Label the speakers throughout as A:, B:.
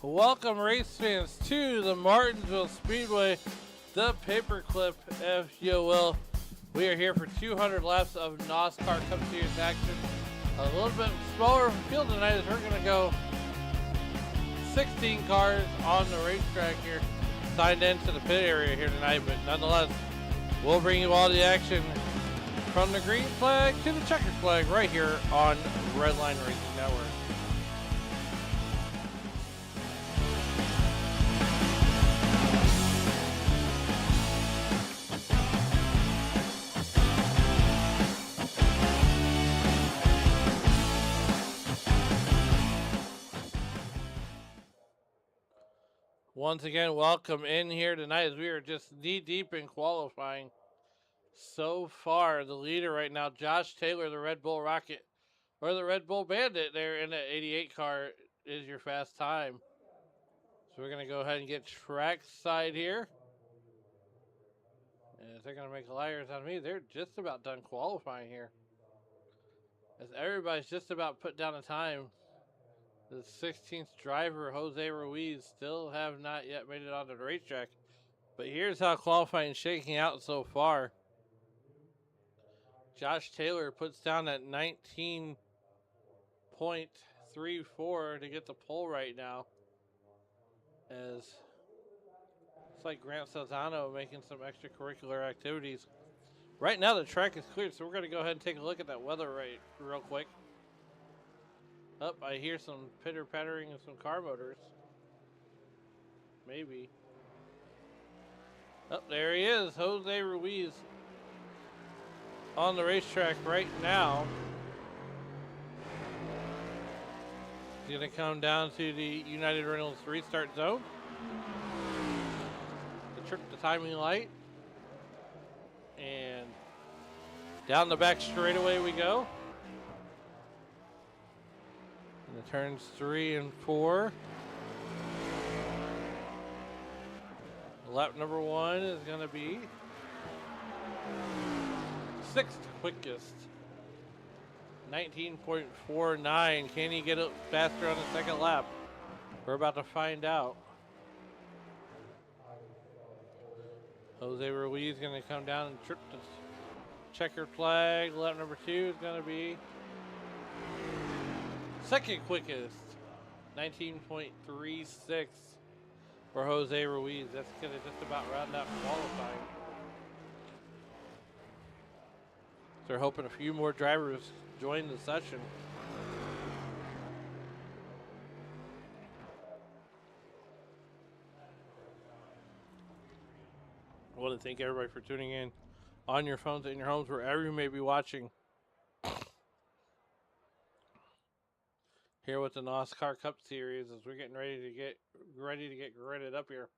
A: Welcome, race fans, to the Martinsville Speedway, the paperclip, if you will. We are here for 200 laps of NOSSCAR Cup Series action. A little bit smaller field tonight as we're going to go 16 cars on the racetrack here, signed into the pit area here tonight, but nonetheless, we'll bring you all the action from the green flag to the checkered flag right here on Redline Racing Network. Once again, welcome in here tonight as we are just knee-deep in qualifying. So far, the leader right now, Josh Taylor, the Red Bull Rocket, or the Red Bull Bandit there in the 88 car, is your fast time. So we're going to go ahead and get track side here. And if they're going to make liars out of me, they're just about done qualifying here. As everybody's just about put down a time. The 16th driver, Jose Ruiz, still have not yet made it onto the racetrack. But here's how qualifying is shaking out so far. Josh Taylor puts down at 19.34 to get the pole right now. As it's like Grant Salzano making some extracurricular activities. Right now the track is cleared, so we're going to go ahead and take a look at that weather real quick. Up, I hear some pitter-pattering of some car motors. Maybe. Up, there he is, Jose Ruiz on the racetrack right now. He's going to come down to the United Reynolds restart zone. The timing light. And down the back straightaway we go. And the turns 3 and 4. Lap number 1 is going to be 6th quickest. 19.49. Can he get it faster on the second lap? We're about to find out. Jose Ruiz is going to come down and trip the checkered flag. Lap number 2 is going to be 2nd quickest. 19.36 for Jose Ruiz. That's going to just about round out qualifying. They're hoping a few more drivers join the session. I want to thank everybody for tuning in on your phones, in your homes, wherever you may be watching. Here with the NOSSCAR Cup Series as we're getting ready to get gridded up here.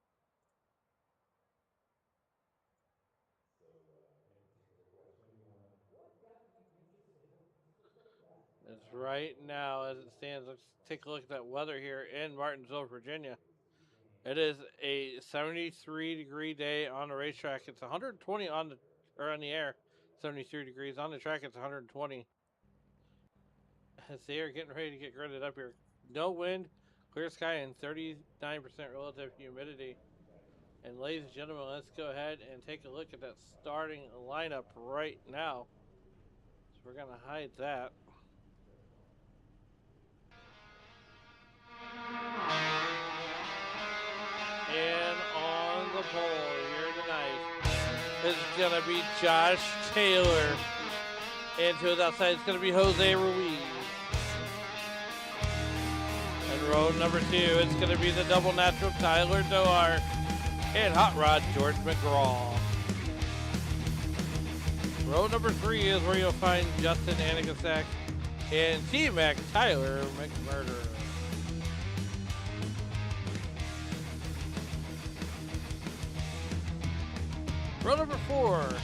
A: It's right now as it stands. Let's take a look at that weather here in Martinsville, Virginia. It is a 73-degree day on the racetrack. It's 120 on the air. 73 degrees on the track. It's 120. As they are getting ready to get gridded up here. No wind, clear sky, and 39% relative humidity. And ladies and gentlemen, let's go ahead and take a look at that starting lineup right now. So we're going to hide that. And on the pole here tonight is going to be Josh Taylor. And to his outside, it's going to be Jose Ruiz. And row number 2, it's going to be the double natural Tyler Doar and Hot Rod George McGraw. Row number 3 is where you'll find Justin Anigasak and T-Mac Tyler McMurder. Row number 4,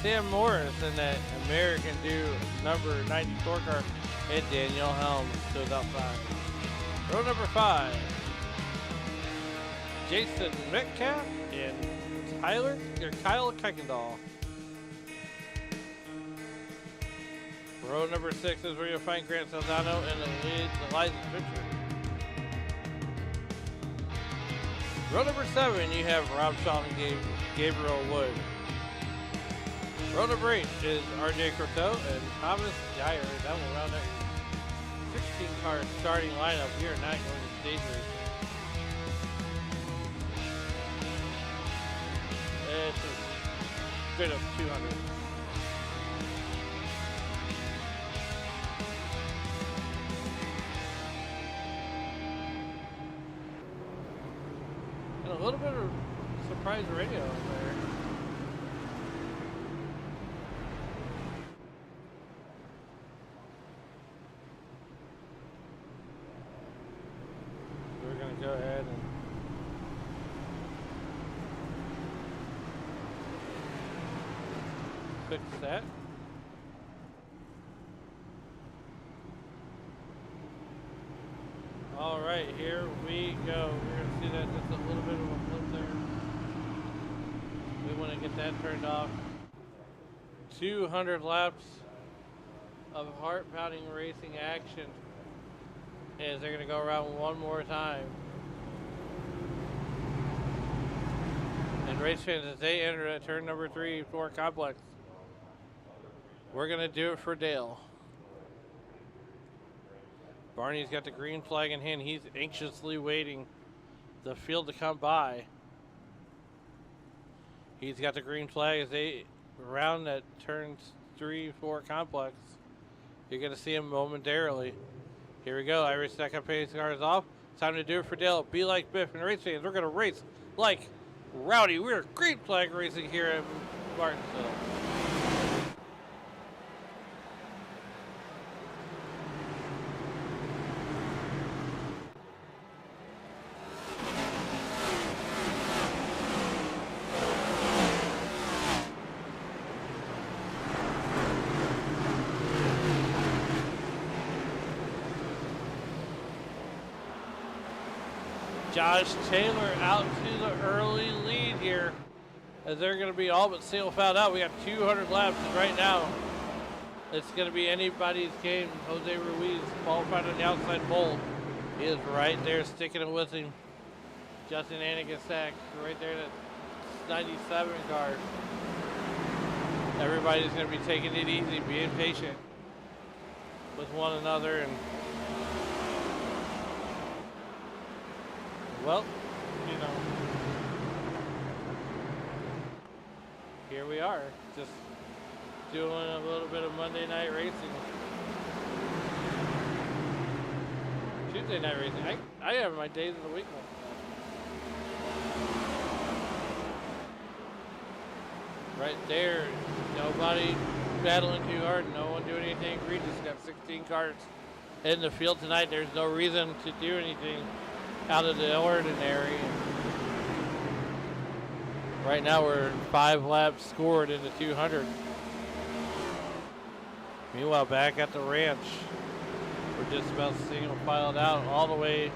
A: Sam Morris in that American Dew number 94 car, and Daniel Helms to his outside. Row number 5, Jason Metcalf and Kyle Kuykendall. Row number 6 is where you'll find Grant Salzano and the lead, Eliza Fisher. Row number 7, you have Rob Shaw and Gabriel Wood. Row number 8 is RJ Croteau and Thomas Dyer. That will round out your 16-car starting lineup. We are not going to stage race. It's a straight up 200. And a little bit of surprise radio in there. We're going to go ahead and fix that. All right, here we go. We're going to see that just a little bit of a flip there. We want to get that turned off. 200 laps of heart-pounding racing action as they're going to go around one more time. And race fans, as they enter at turn number 3, 4 complex, we're going to do it for Dale. Barney's got the green flag in hand. He's anxiously waiting the field to come by. He's got the green flag as they round that turn 3, 4 complex. You're going to see him momentarily. Here we go. Irish second pace car is off. Time to do it for Dale. Be like Biff and race fans. We're going to race like Rowdy. We're green flag racing here at Martinsville. Josh Taylor out to the early lead here as they're going to be all but single fouled out. We got 200 laps, and right now it's going to be anybody's game. Jose Ruiz qualified on the outside pole. He is right there sticking it with him. Justin Anagasak right there, that 97 car. Everybody's going to be taking it easy, being patient with one another, and well, you know, here we are, just doing a little bit of Monday night racing. Tuesday night racing. I have my days of the week now. Right there, nobody battling too hard, no one doing anything egregious. Got 16 cars in the field tonight. There's no reason to do anything out of the ordinary. Right now we're 5 laps scored in the 200. Meanwhile, back at the ranch, we're just about single filed out all the way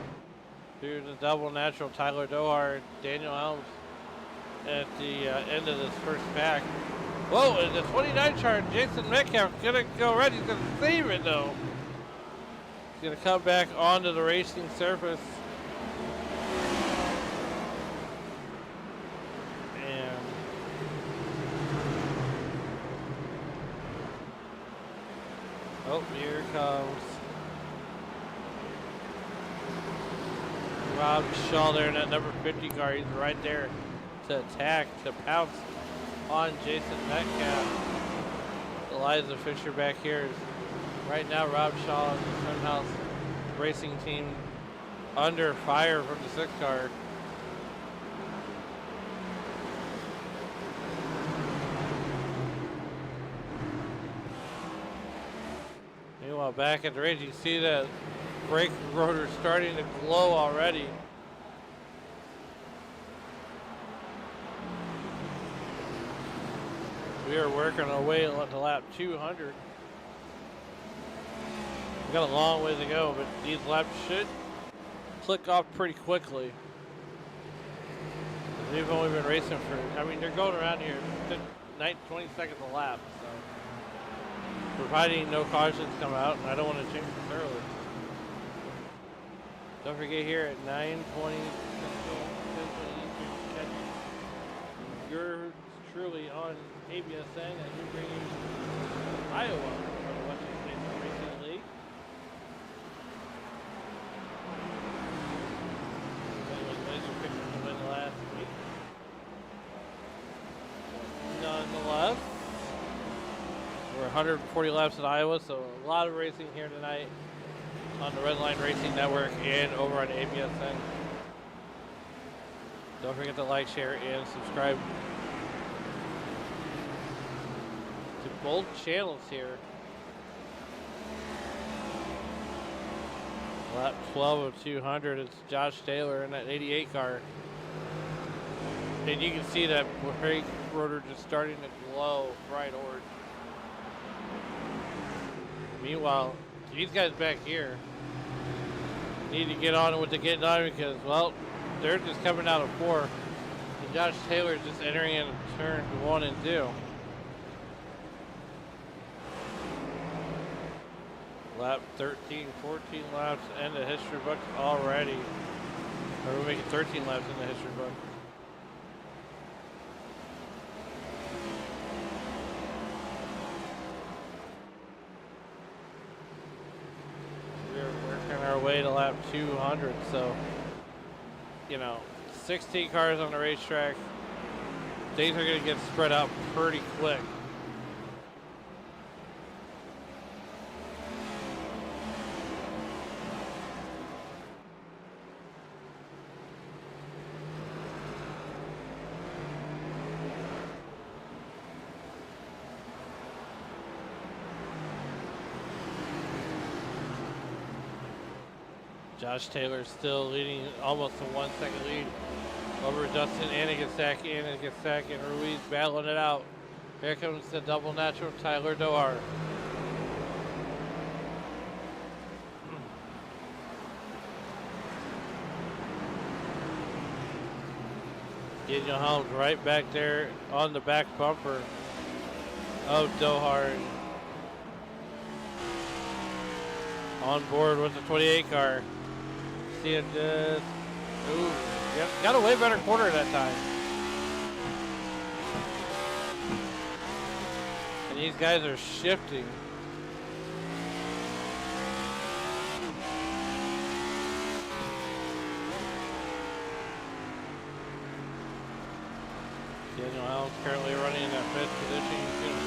A: through the double natural. Tyler Dohar, Daniel Helms at the end of this first pack. Whoa, and the 29 chart, Jason Metcalf gonna go right. He's gonna save it though. He's gonna come back onto the racing surface. Oh, here comes Rob Shaw there in that number 50 car. He's right there to attack, to pounce on Jason Metcalf. Eliza Fisher back here is right now Rob Shaw and the Funhouse racing team under fire from the 6 car. Meanwhile, back at the range, you see that brake rotor starting to glow already. We are working our way to lap 200. We've got a long way to go, but these laps should click off pretty quickly. We've only been racing for, I mean, they're going around here 20 seconds a lap. Providing no cautions come out, and I don't want to change this early. Don't forget here at 9:20 Central, 10:20 truly on ABSN as we bring you Iowa for the Western States Racing League. Laser picking to win last week. Nonetheless, we're 140 laps at Iowa, so a lot of racing here tonight on the Red Line Racing Network and over on ABSN. Don't forget to like, share, and subscribe to both channels here. Lap 12 of 200, it's Josh Taylor in that 88 car. And you can see that brake rotor just starting to glow bright orange. Meanwhile, these guys back here need to get on with the getting on because, well, they're just coming out of 4. And Josh Taylor is just entering in turn 1 and 2. Lap 13, 14 laps in the history books already. Or we're making 13 laps in the history book. We're working our way to lap 200, so, you know, 16 cars on the racetrack. Things are going to get spread out pretty quick. Josh Taylor still leading almost a 1 second lead over Dustin Anagasek and Ruiz battling it out. Here comes the double natural Tyler Dohar. Daniel Helms right back there on the back bumper of Dohar. On board with the 28 car. Seeing just, ooh, yep, got a way better quarter that time. And these guys are shifting. Daniel Helms currently running in that 5th position. He's going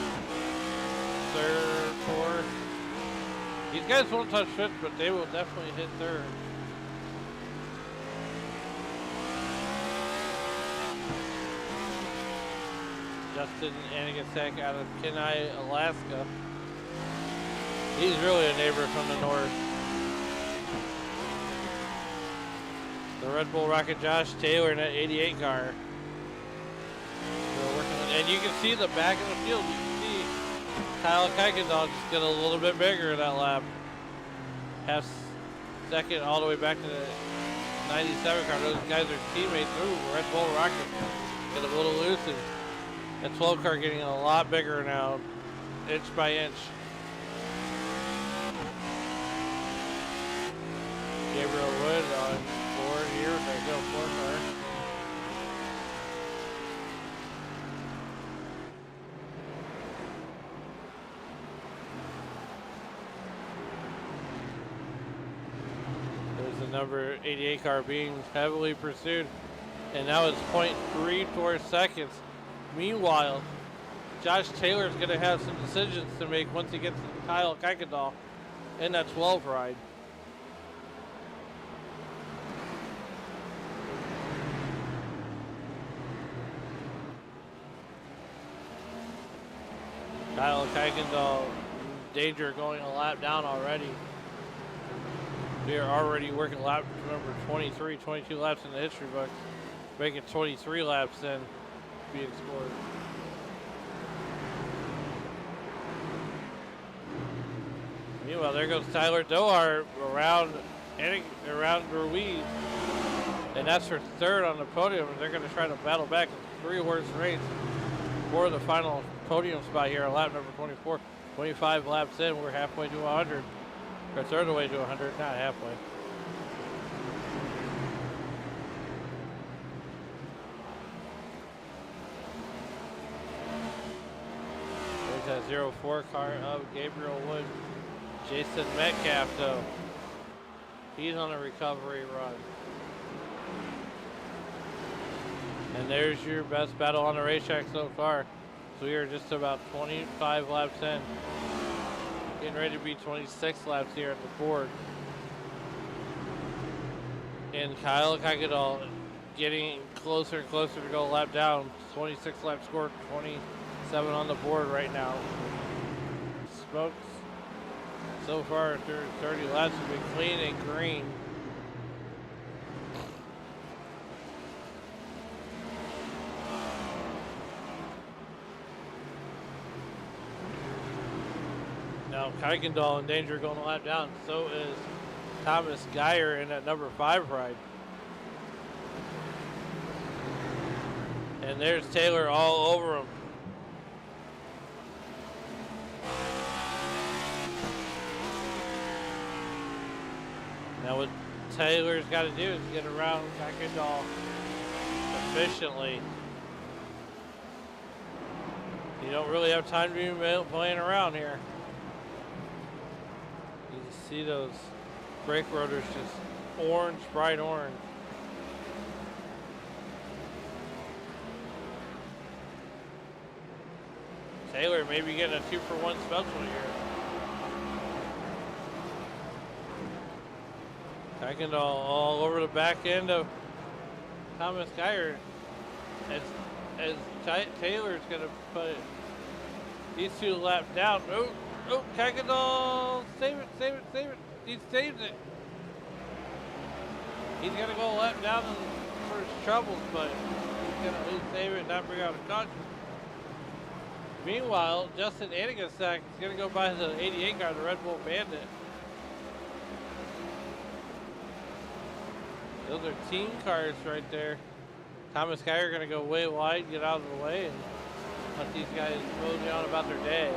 A: third, 4th. These guys won't touch 5th, but they will definitely hit 3rd. Justin Anagasek out of Kenai, Alaska. He's really a neighbor from the north. The Red Bull Rocket Josh Taylor in that 88 car. And you can see the back of the field. You can see Kyle Kuykendall just get a little bit bigger in that lap. Half second all the way back to the 97 car. Those guys are teammates. Ooh, Red Bull Rocket get a little loose. That 12 car getting a lot bigger now, inch by inch. Gabriel Wood on board here. There you go, 4 car. There's the number 88 car being heavily pursued. And now it's 0.34 seconds. Meanwhile, Josh Taylor is going to have some decisions to make once he gets to Kyle Kuykendall in that 12 ride. Kyle Kuykendall, danger going a lap down already. We are already working lap number 23, 22 laps in the history book, making 23 laps in. Being scored. Meanwhile, there goes Tyler Dohar around Ruiz, and that's for 3rd on the podium. They're going to try to battle back. It's a 3-horse race for the final podium spot here on lap number 24. 25 laps in, we're halfway to 100, or 1/3 of the way to 100, not halfway. that 04 car of Gabriel Wood. Jason Metcalf, though, he's on a recovery run. And there's your best battle on the racetrack so far. So we are just about 25 laps in. Getting ready to be 26 laps here at the board. And Kyle Kuykendall getting closer and closer to go a lap down. 26 lap score, 27 on the board right now. Smokes so far through 30 laps have been clean and green. Now Kuykendall in danger going a lap down. So is Thomas Geyer in that number 5 ride. And there's Taylor all over him. Now what Taylor's got to do is get around Kuykendall efficiently. You don't really have time to be playing around here. You see those brake rotors just orange, bright orange. Taylor may be getting a 2-for-1 special here. Kuykendall all over the back end of Thomas Geyer as Taylor's going to put these two laps down. Oh, Kuykendall, save it. He saves it. He's going to go a lap down for his troubles, but he's going to at least save it and not bring out a caution. Meanwhile, Justin Anigasak is going to go by the 88 car, the Red Bull Bandit. Those are team cars right there. Thomas Geyer going to go way wide, get out of the way, and let these guys mosey on about their day.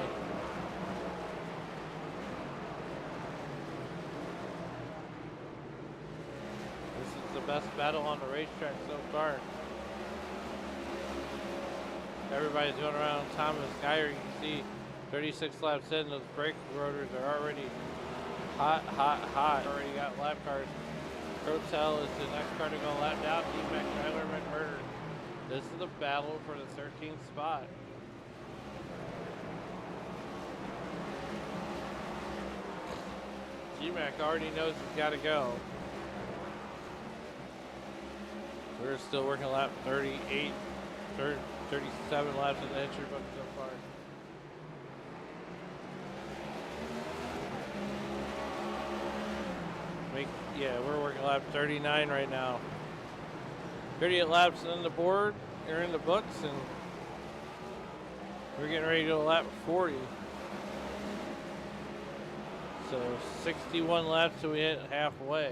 A: This is the best battle on the racetrack so far. Everybody's going around Thomas Geyer. You can see 36 laps in, those brake rotors are already hot. Already got lap cars. Crotel is the next car to go lap down. D-Mac, Tyler McMurder. This is the battle for the 13th spot. D-Mac already knows he's got to go. We're still working lap 38, 37 laps in the entry book so far. Yeah, we're working lap 39 right now. 38 laps on the board, are in the books, and we're getting ready to go lap 40. So 61 laps till we hit halfway.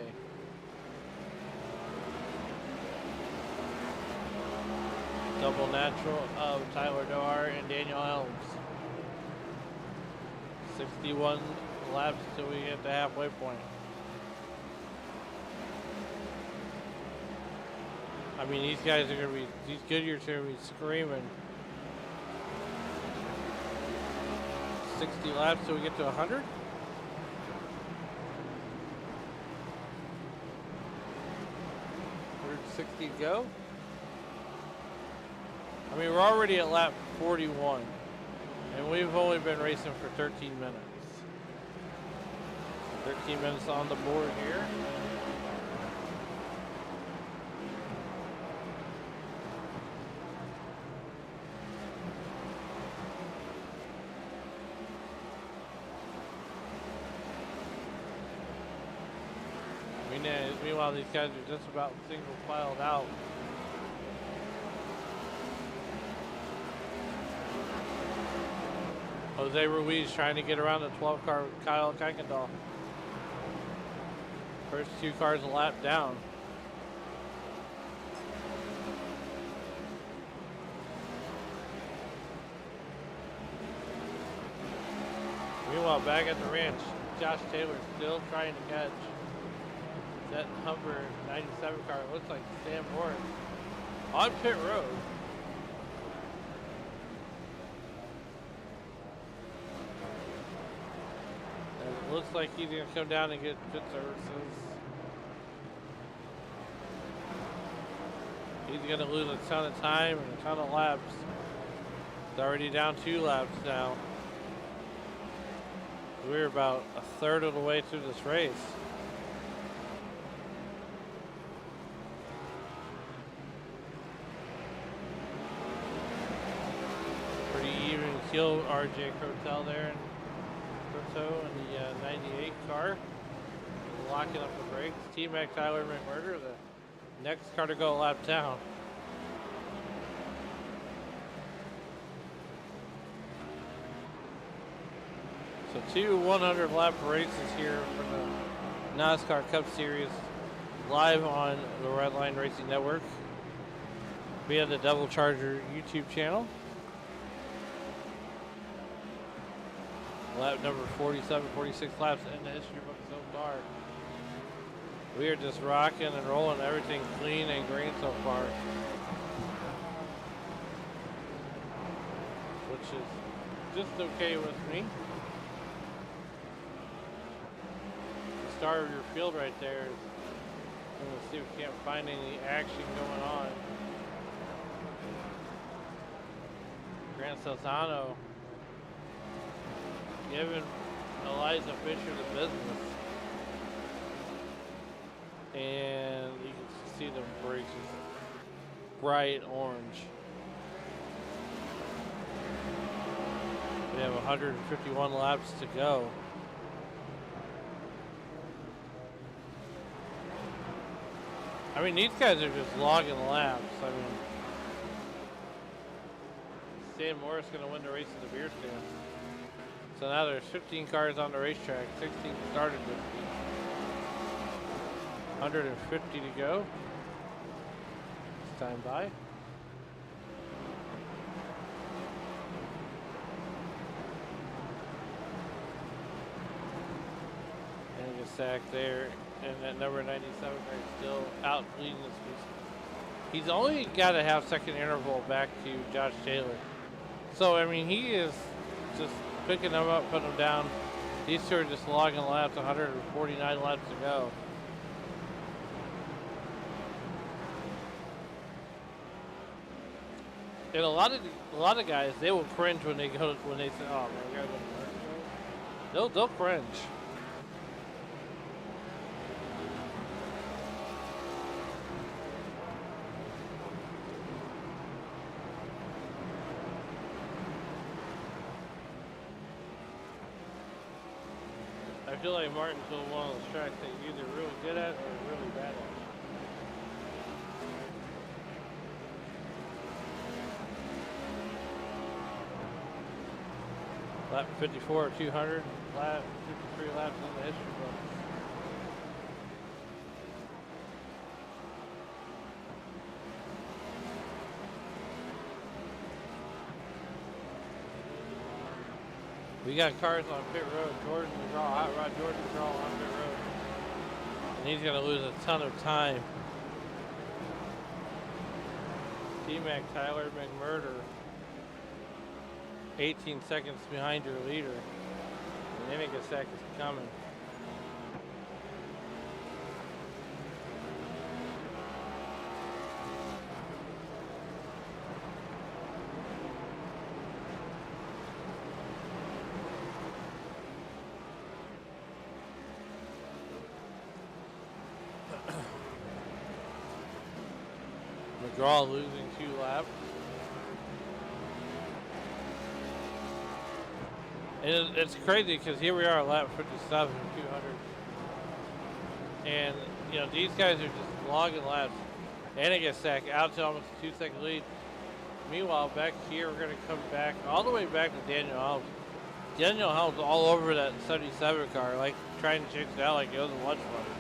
A: Double natural of Tyler Doar and Daniel Helms. 61 laps till we hit the halfway point. I mean, these guys are going to be, these Goodyears are going to be screaming. 60 laps till we get to 100? 160 to go? I mean, we're already at lap 41, and we've only been racing for 13 minutes. 13 minutes on the board here. Meanwhile, these guys are just about single filed out. Jose Ruiz trying to get around the 12 car with Kyle Kuykendall. First two cars a lap down. Meanwhile, back at the ranch, Josh Taylor still trying to catch that Humber 97 car. It looks like Sam Morris on pit road. Looks like he's gonna come down and get pit services. He's gonna lose a ton of time and a ton of laps. He's already down 2 laps now. We're about a third of the way through this race. Pretty even kill RJ Crotel there in Croteau in the 98 car. Locking up the brakes. T-Mac Tyler McMurder, the next car to go a lap down. So 2 100-lap races here for the NOSSCAR Cup Series, live on the Redline Racing Network via the Double Charger YouTube channel. Lap number 47, 46 laps in the history book so far. We are just rocking and rolling, everything clean and green so far, which is just okay with me. The star of your field right there. Let's see if we can't find any action going on. Grant Salzano giving Eliza Fisher the business. And you can see the brakes is bright orange. We have 151 laps to go. I mean, these guys are just logging laps. I mean, Stan Morris going to win the race at the beer stand. So now there's 15 cars on the racetrack. 16 started with 150 to go. Time by. And a sack there. And that number 97 right still out leading this race. He's only got a half-second interval back to Josh Taylor. So, I mean, he is just picking them up, putting them down. These two are just logging laps, 149 laps to go. And a lot of guys, they will cringe when they say, "Oh man, we gotta go to work." They'll cringe. I feel like Martinsville is one of those tracks that you're either really good at or really bad at. Lap 54 or 200, lap 53 laps in the history book. We got cars on pit road. Jordan McGraw, Hot Rod Jordan McGraw on pit road. And he's going to lose a ton of time. T-Mac Tyler McMurder, 18 seconds behind your leader. And Enigasek is coming. McGraw losing 2 laps. And it's crazy because here we are at lap 57, 200. And, you know, these guys are just logging laps. Enigasek out to almost a 2-second lead. Meanwhile, back here, we're going to come back all the way back to Daniel Helms. Daniel Helms all over that 77 car, like trying to chase it out like it was a lunch money.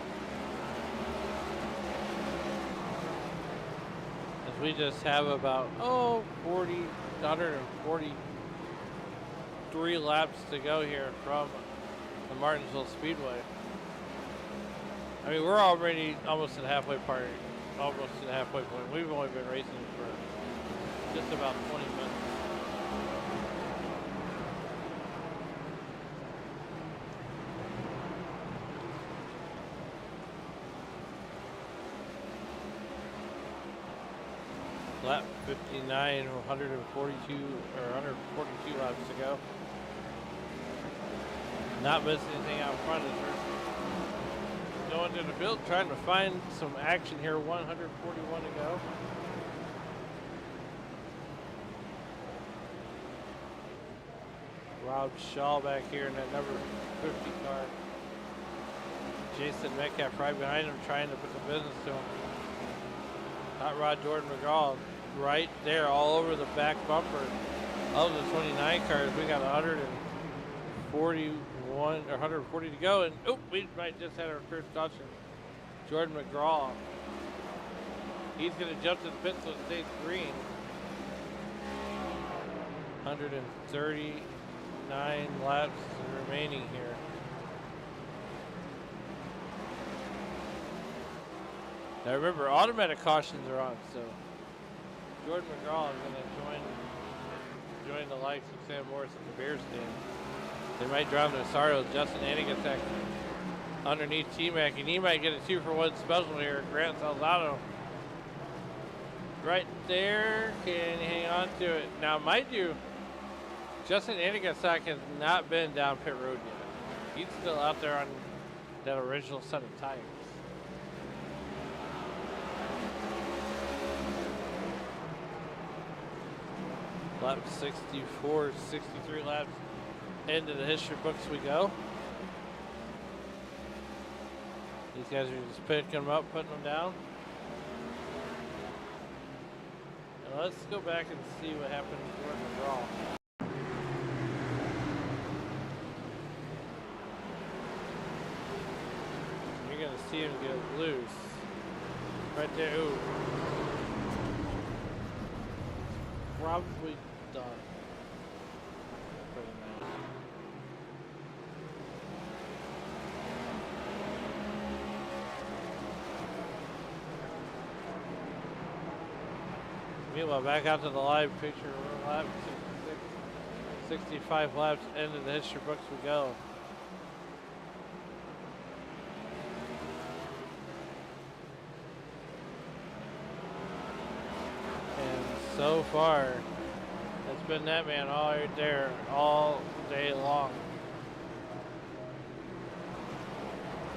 A: We just have about 143 laps to go here from the Martinsville Speedway. I mean, we're already almost at halfway part, almost to the halfway point. We've only been racing for just about 20 minutes. Lap 59, 142 or 142 laps to go. Not missing anything out front as we're going to the field, trying to find some action here. 141 to go. Rob Shaw back here in that number 50 car. Jason Metcalf right behind him, trying to put some business to him. Hot Rod Jordan McGraw right there, all over the back bumper of the 29 cars. We got 141 or 140 to go, and oh, we might just had our first caution. Jordan McGraw. He's going to jump to the pit so it stays green. 139 laps remaining here. Now remember, automatic cautions are on, so Jordan McGraw is going to join the likes of Sam Morris at the beer stand. They might drown the Sorrow. Justin Anigatek underneath T-Mac, and he might get a 2-for-1 special here. Grant Salzano right there. Can he hang on to it? Now, mind you, Justin Anigatek has not been down pit road yet. He's still out there on that original set of tires. Lap 64, 63 laps into the history books we go. These guys are just picking them up, putting them down. And let's go back and see what happened during the draw. You're going to see him get loose. Right there. Ooh. Probably done. Meanwhile, back out to the live picture. We're lap 66, 65 laps into the history books we go. And so far, it's been that man all right there all day long.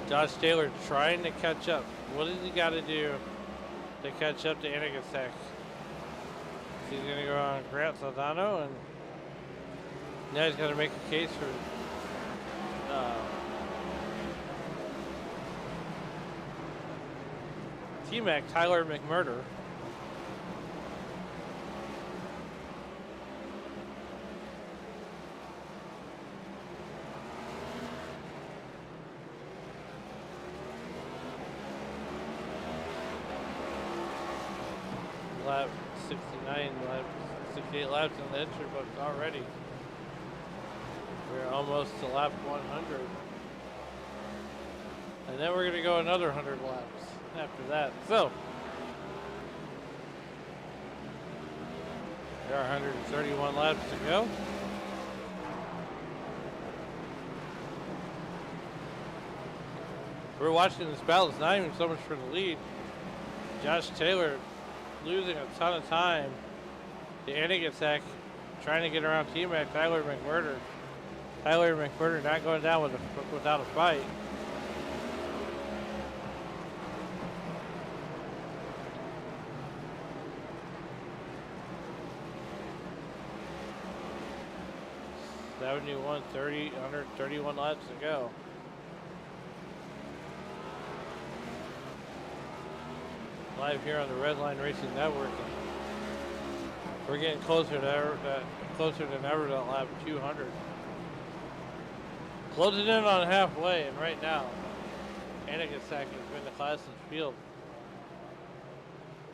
A: Josh Taylor trying to catch up. What does he got to do to catch up to Anigatek? He's going to go on Grant Saldano, and now he's got to make a case for T-Mac Tyler McMurder. Lap 69, lap 68 laps in the entry books already. We're almost to lap 100. And then we're going to go another 100 laps after that. So, there are 131 laps to go. We're watching this battle. It's not even so much for the lead. Josh Taylor losing a ton of time. The Anigatek trying to get around T-Mac Tyler McMurder. Tyler McMurder not going down without a fight. $71, 30, 131 laps to go. Live here on the Red Line Racing Network. We're getting closer than ever to lap 200. Closing in on halfway, and right now, Anigatek has been the class in the field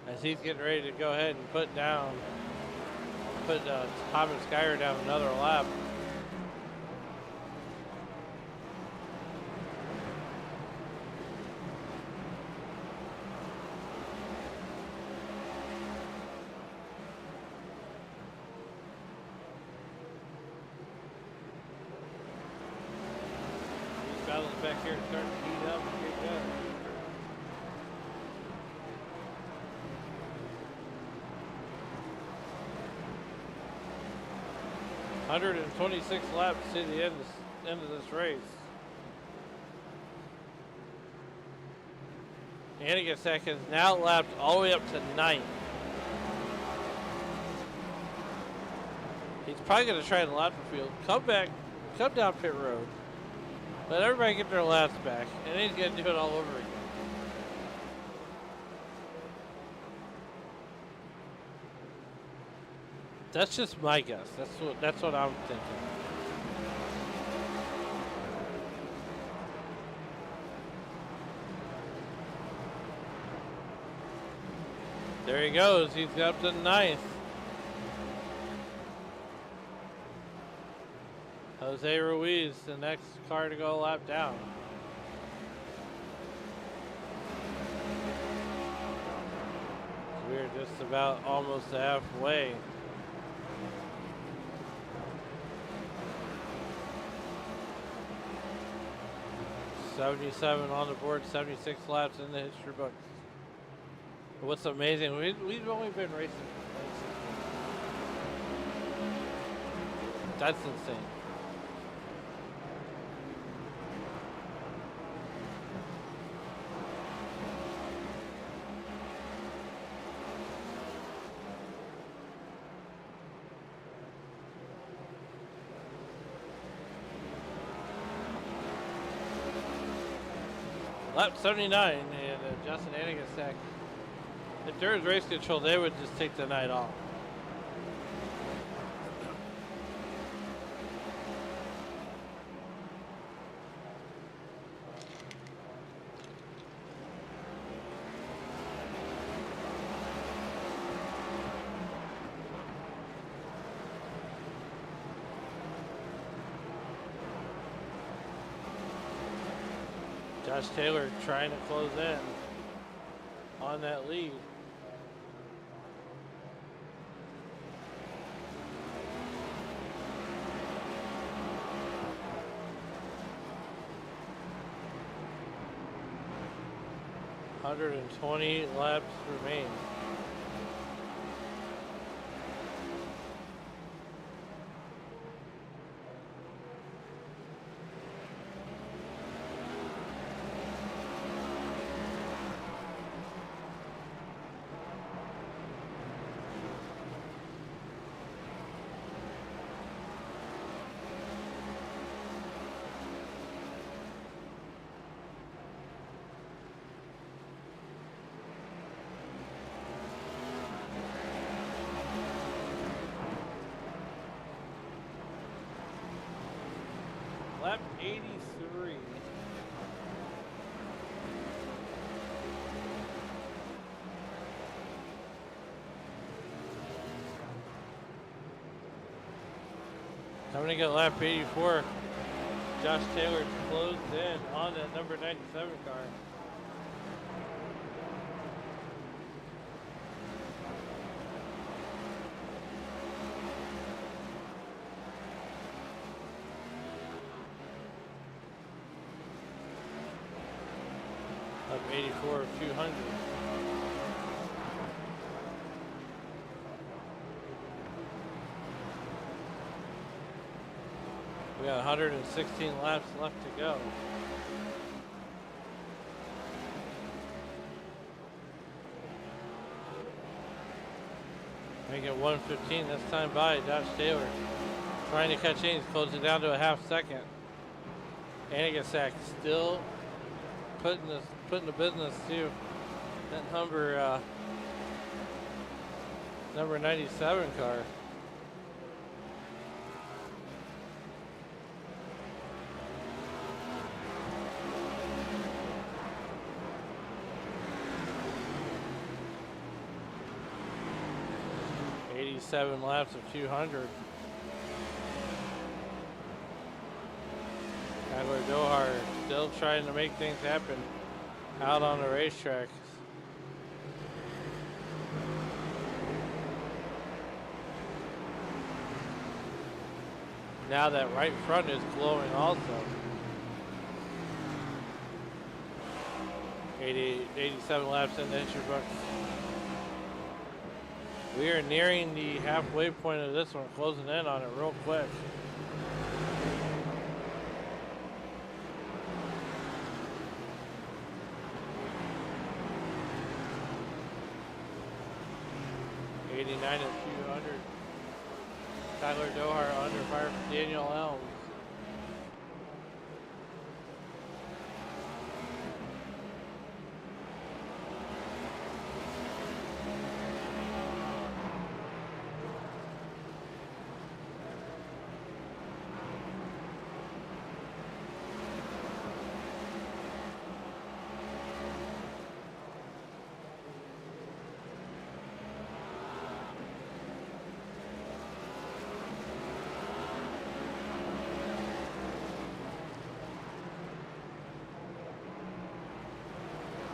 A: as he's getting ready to go ahead and put Thomas Skyer down another lap. Back here starting to heat up and get good. 126 laps to the end of this race. Anigasak has now lapped all the way up to 9th. He's probably going to try the lap the field. Come back, come down pit road. Let everybody get their laps back, and then he's going to do it all over again. That's just my guess. That's what I'm thinking. There he goes. He's up to 9th. Jose Ruiz, the next car to go a lap down. We're just about almost halfway. $77 on the board, 76 laps in the history books. What's amazing, we've only been racing for 2016. That's insane. Lap 79, and Justin Anigasak. If there was race control, they would just take the night off. Josh Taylor trying to close in on that lead. $120 laps remain. Lap 83. Coming to get lap 84. Josh Taylor closed in on that number 97 car. Up 84, 200. We got 116 laps left to go. Make it 1:15. That's time by Josh Taylor. Trying to catch in. He's closing down to a half second. Anigasak still putting the business to that number 97 car. Seven laps of 200. Tyler Dohar still trying to make things happen out on the racetrack. Now that right front is glowing also. 87 laps in the history books. We are nearing the halfway point of this one, closing in on it real quick. '89 and 200. Tyler Dohar under fire from Daniel Elms.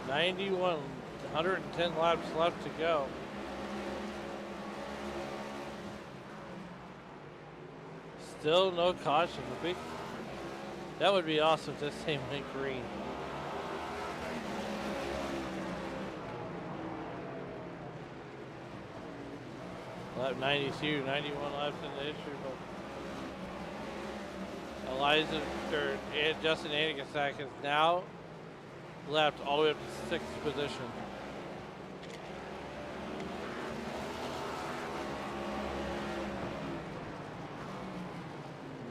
A: '91, 110 laps left to go. Still no caution. That would be awesome if this thing went green. Lap 92, 91 laps in the history book. Justin Anigasak is now lapped all the way up to 6th position.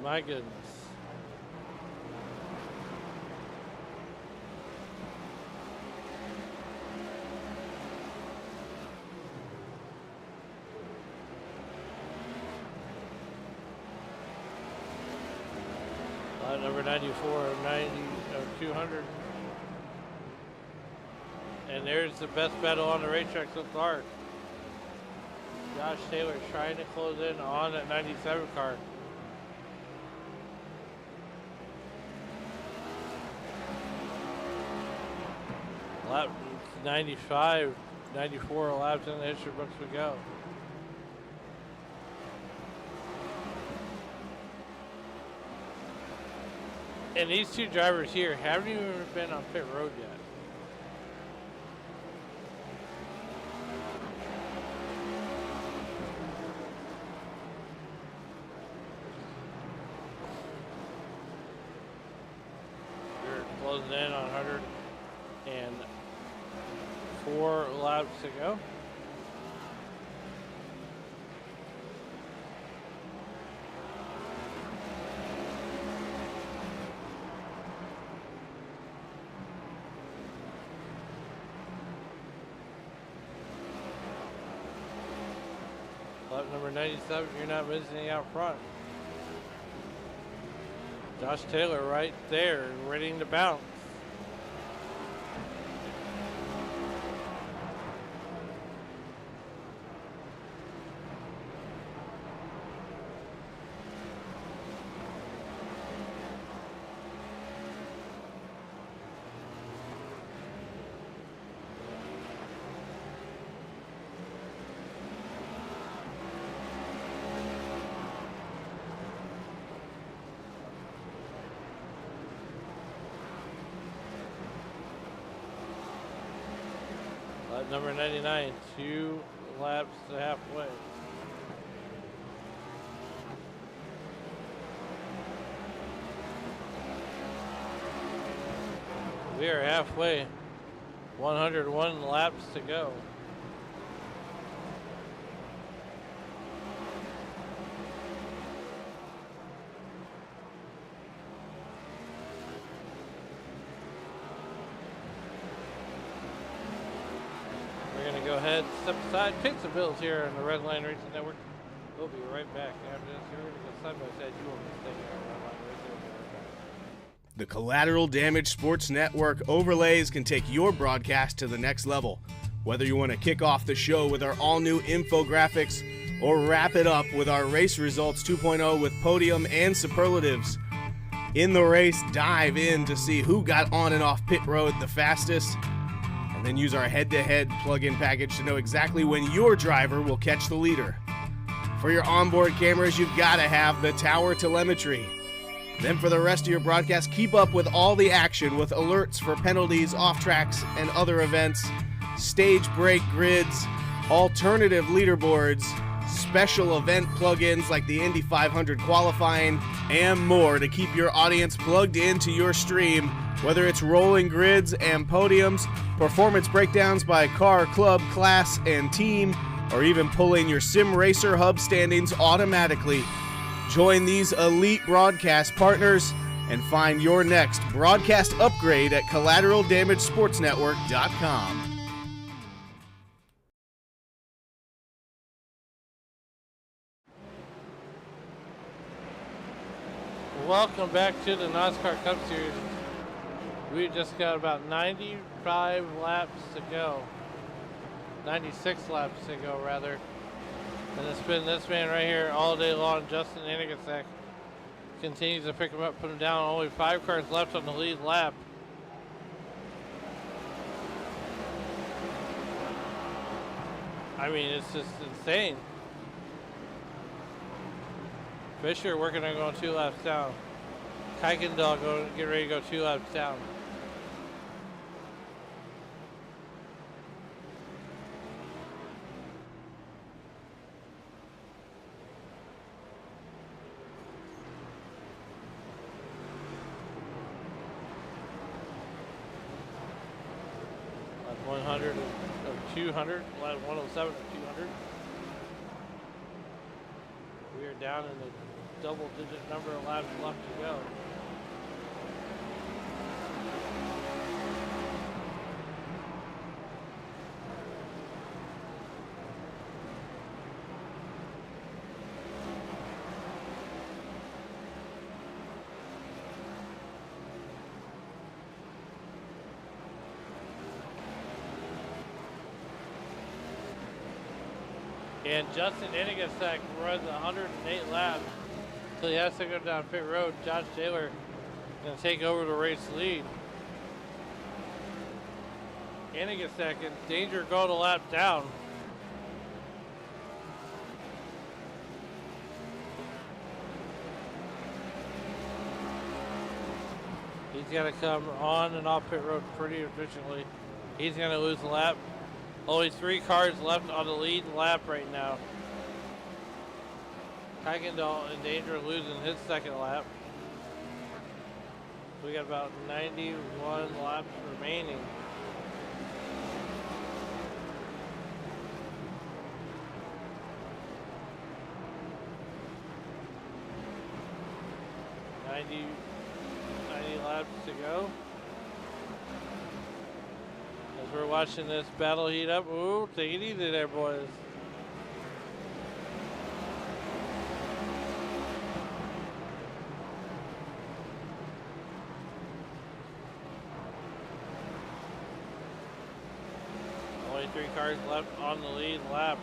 A: My goodness. Number 94 of 200. And there's the best battle on the racetrack so far. Josh Taylor trying to close in on that 97 car. Lap 95, 94 laps in the history books we go. And these two drivers here haven't even been on pit road yet. We're closing in on 104 laps to go. Lap number 97, you're not missing out front. Josh Taylor right there, ready to bounce. Number 99, 2 laps to halfway. We are halfway, 101 laps to go. Go ahead, step aside, pay some bills here on the Red Line Racing Network. We'll be right back after this. We're going to go side by side. You won't stay here on Red Line Racing. We'll be right back.
B: The Collateral Damage Sports Network overlays can take your broadcast to the next level. Whether you want to kick off the show with our all-new infographics or wrap it up with our Race Results 2.0 with podium and superlatives. In the race, dive in to see who got on and off pit road the fastest, and then use our head-to-head plug-in package to know exactly when your driver will catch the leader. For your onboard cameras, you've got to have the tower telemetry. Then for the rest of your broadcast, keep up with all the action with alerts for penalties, off tracks, and other events, stage break grids, alternative leaderboards, special event plugins like the Indy 500 qualifying, and more to keep your audience plugged into your stream, whether it's rolling grids and podiums, performance breakdowns by car, club, class, and team, or even pulling your Sim Racer hub standings automatically. Join these elite broadcast partners and find your next broadcast upgrade at collateraldamagesportsnetwork.com.
A: Welcome back to the NOSSCAR Cup Series. We just got about 95 laps to go. 96 laps to go, rather. And it's been this man right here all day long, Justin Anigasek. Continues to pick him up, put him down. Only 5 cars left on the lead lap. I mean, it's just insane. Fisher working on going 2 laps down. Kuykendall get ready to go 2 laps down. Lap 100 of 200, lap 107 of 200. We are down in the double-digit number of laps left to go. And Justin Anigasek runs 108 laps until he has to go down pit road. Josh Taylor going to take over the race lead. Anigasek in danger going a lap down. He's going to come on and off pit road pretty efficiently. He's going to lose a lap. Only 3 cars left on the lead lap right now. Kuykendall in danger of losing his second lap. We got about 91 laps remaining. Ninety laps to go. As we're watching this battle heat up. Ooh, take it easy there, boys. Only 3 cars left on the lead lap.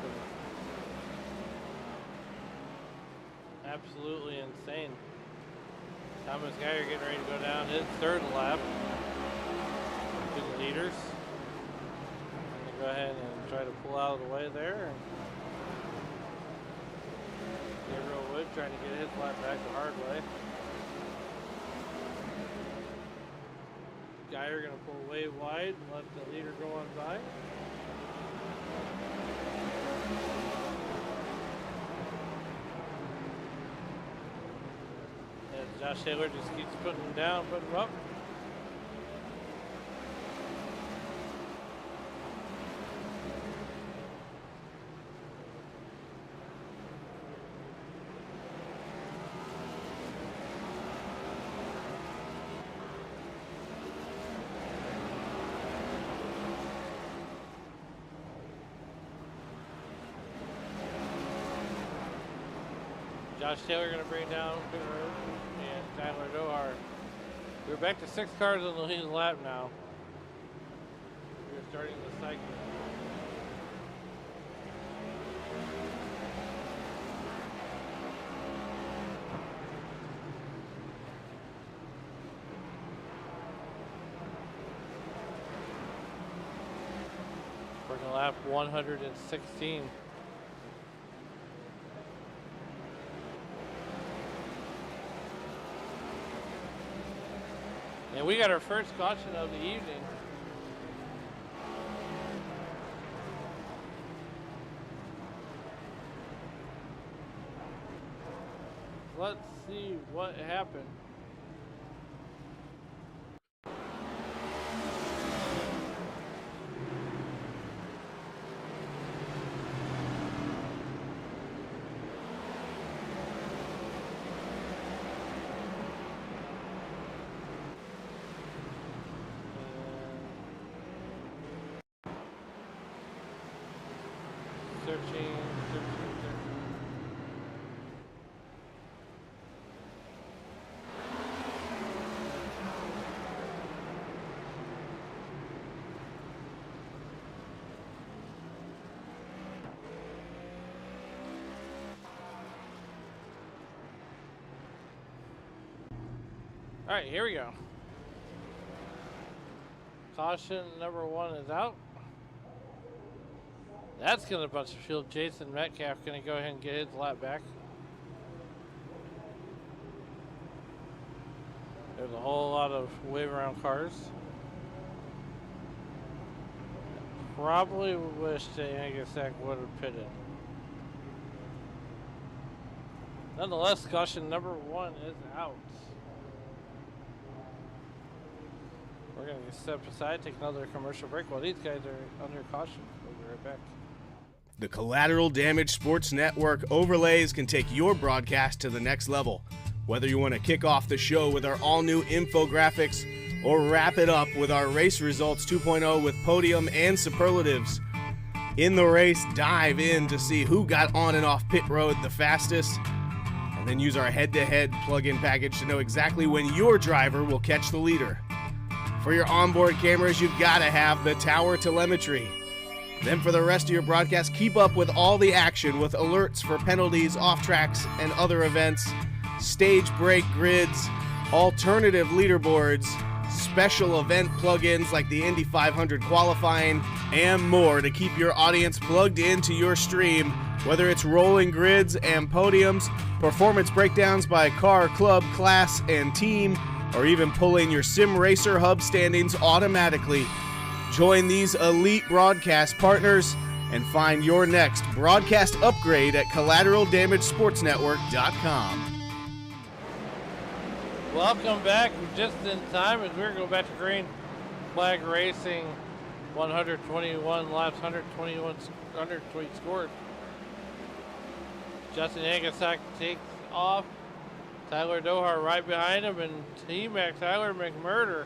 A: Absolutely insane. Thomas Geyer getting ready to go down his 3rd lap to the leaders. Go ahead and try to pull out of the way there. Gabriel Wood trying to get his lap back the hard way. Geyer going to pull way wide and let the leader go on by. And Josh Taylor just keeps putting him down, putting him up. Josh Taylor going to bring down pit road, and Tyler Dohar. We're back to 6 cars on the lead lap now. We're starting the cycle. Working lap 116. And we got our first caution of the evening. Let's see what happened. Searching. All right, here we go. Caution number 1 is out. That's going to bunch of field. Jason Metcalf going to go ahead and get his lap back. There's a whole lot of wave around cars. Probably wish that Angusack would have pitted. Nonetheless, caution number 1 is out. We're going to step aside, take another commercial break while these guys are under caution. We'll be right back.
B: The Collateral Damage Sports Network overlays can take your broadcast to the next level. Whether you want to kick off the show with our all-new infographics or wrap it up with our race results 2.0 with podium and superlatives. In the race, dive in to see who got on and off pit road the fastest, and then use our head-to-head plug-in package to know exactly when your driver will catch the leader. For your onboard cameras, you've got to have the tower telemetry. Then for the rest of your broadcast, keep up with all the action with alerts for penalties, off-tracks, and other events, stage break grids, alternative leaderboards, special event plugins like the Indy 500 qualifying, and more to keep your audience plugged into your stream, whether it's rolling grids and podiums, performance breakdowns by car, club, class, and team, or even pulling your Sim Racer hub standings automatically. Join these elite broadcast partners and find your next broadcast upgrade at collateraldamagesportsnetwork.com.
A: Welcome back. Just in time as we're going back to green flag racing. 121 laps, 120 scored. Justin Angusack takes off. Tyler Dohar right behind him, and T-Mac Tyler McMurder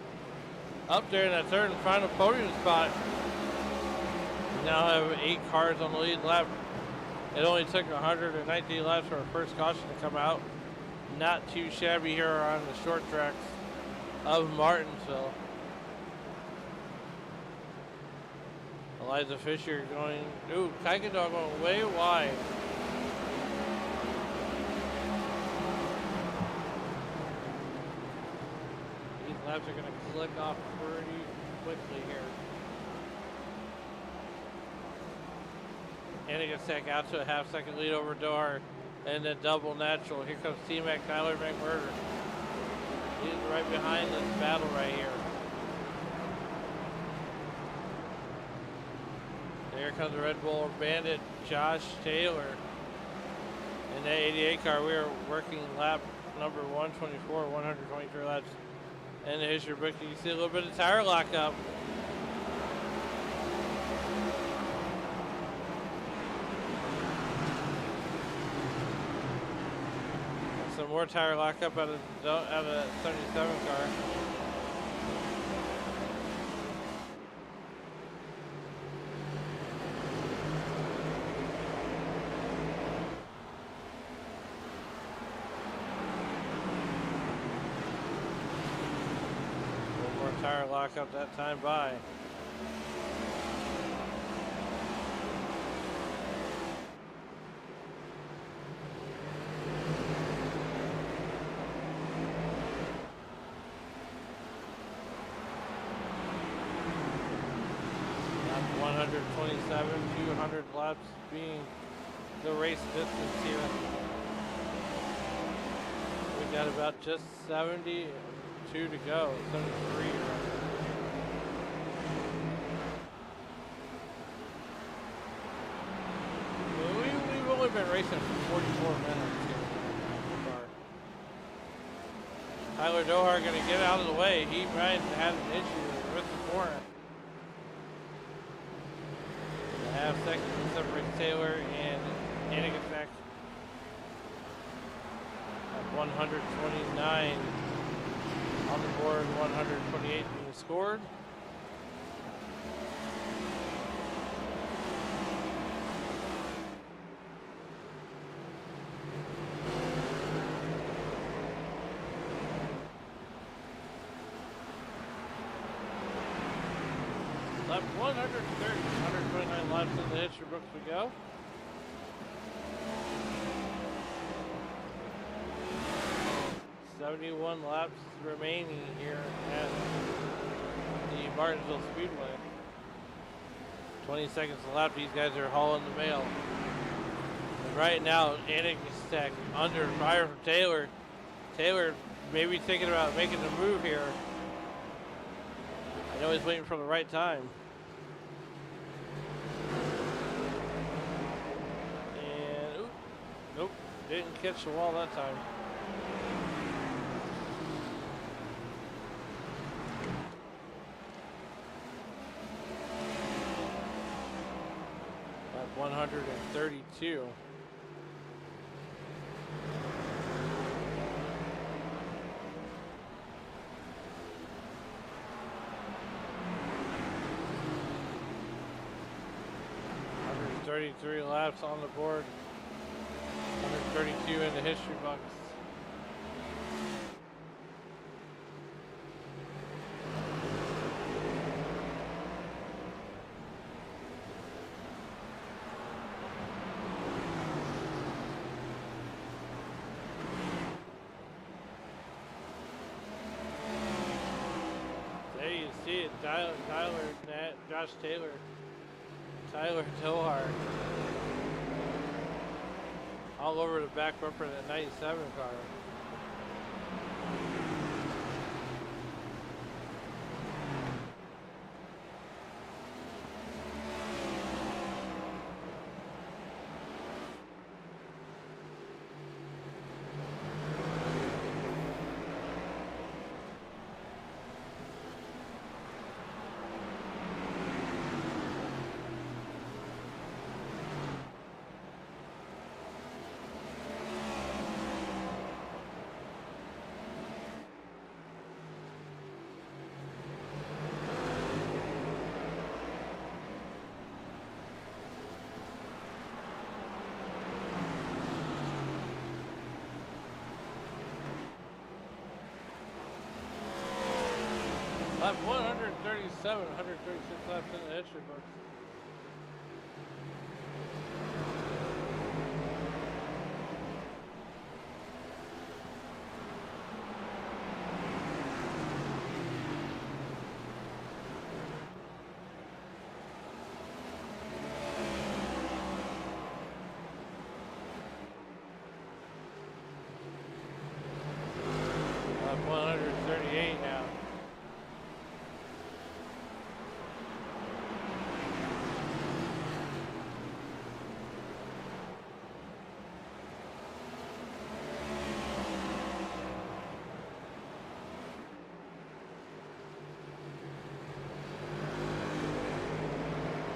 A: up there in that third and final podium spot. We now have 8 cars on the lead lap. It only took 119 laps for our first caution to come out. Not too shabby here on the short tracks of Martinsville. Eliza Fisher going, ooh, Kuykendall going way wide. These laps are going to click off pretty quickly here. Angusack out to a half-second lead over Dohar, and then double natural. Here comes T-Mac Tyler McMurder. He's right behind this battle right here. There comes the Red Bull Bandit, Josh Taylor. In that 88 car, we are working lap number 124, 123 laps. And the history book, you can see a little bit of tire lockup. Some more tire lockup out of the 77 car. Tire lockup that time by. Lap 127, 200 laps being the race distance here. We got about just 72 to go, 73 around. We've only been racing for 44 minutes here so far. Tyler Dohar going to get out of the way. He might have an issue with the corner. A half second separates Taylor and Anigasak at 129 on the board, 128 being scored. Left 130, 129 laps in the Hitcher books we go. $71 laps remaining here at the Martinsville Speedway. 20 seconds a lap, these guys are hauling the mail. And right now, Anigasak under fire from Taylor. Taylor maybe thinking about making the move here. I know he's waiting for the right time. And, ooh, nope, didn't catch the wall that time. At 132. $133 laps on the board. 132 in the history books. There you see it, Tyler, Josh Taylor. Tyler Dohar all over the back bumper of that 97 car. Lap 137, 136 laps in the history books. Lap 138 now.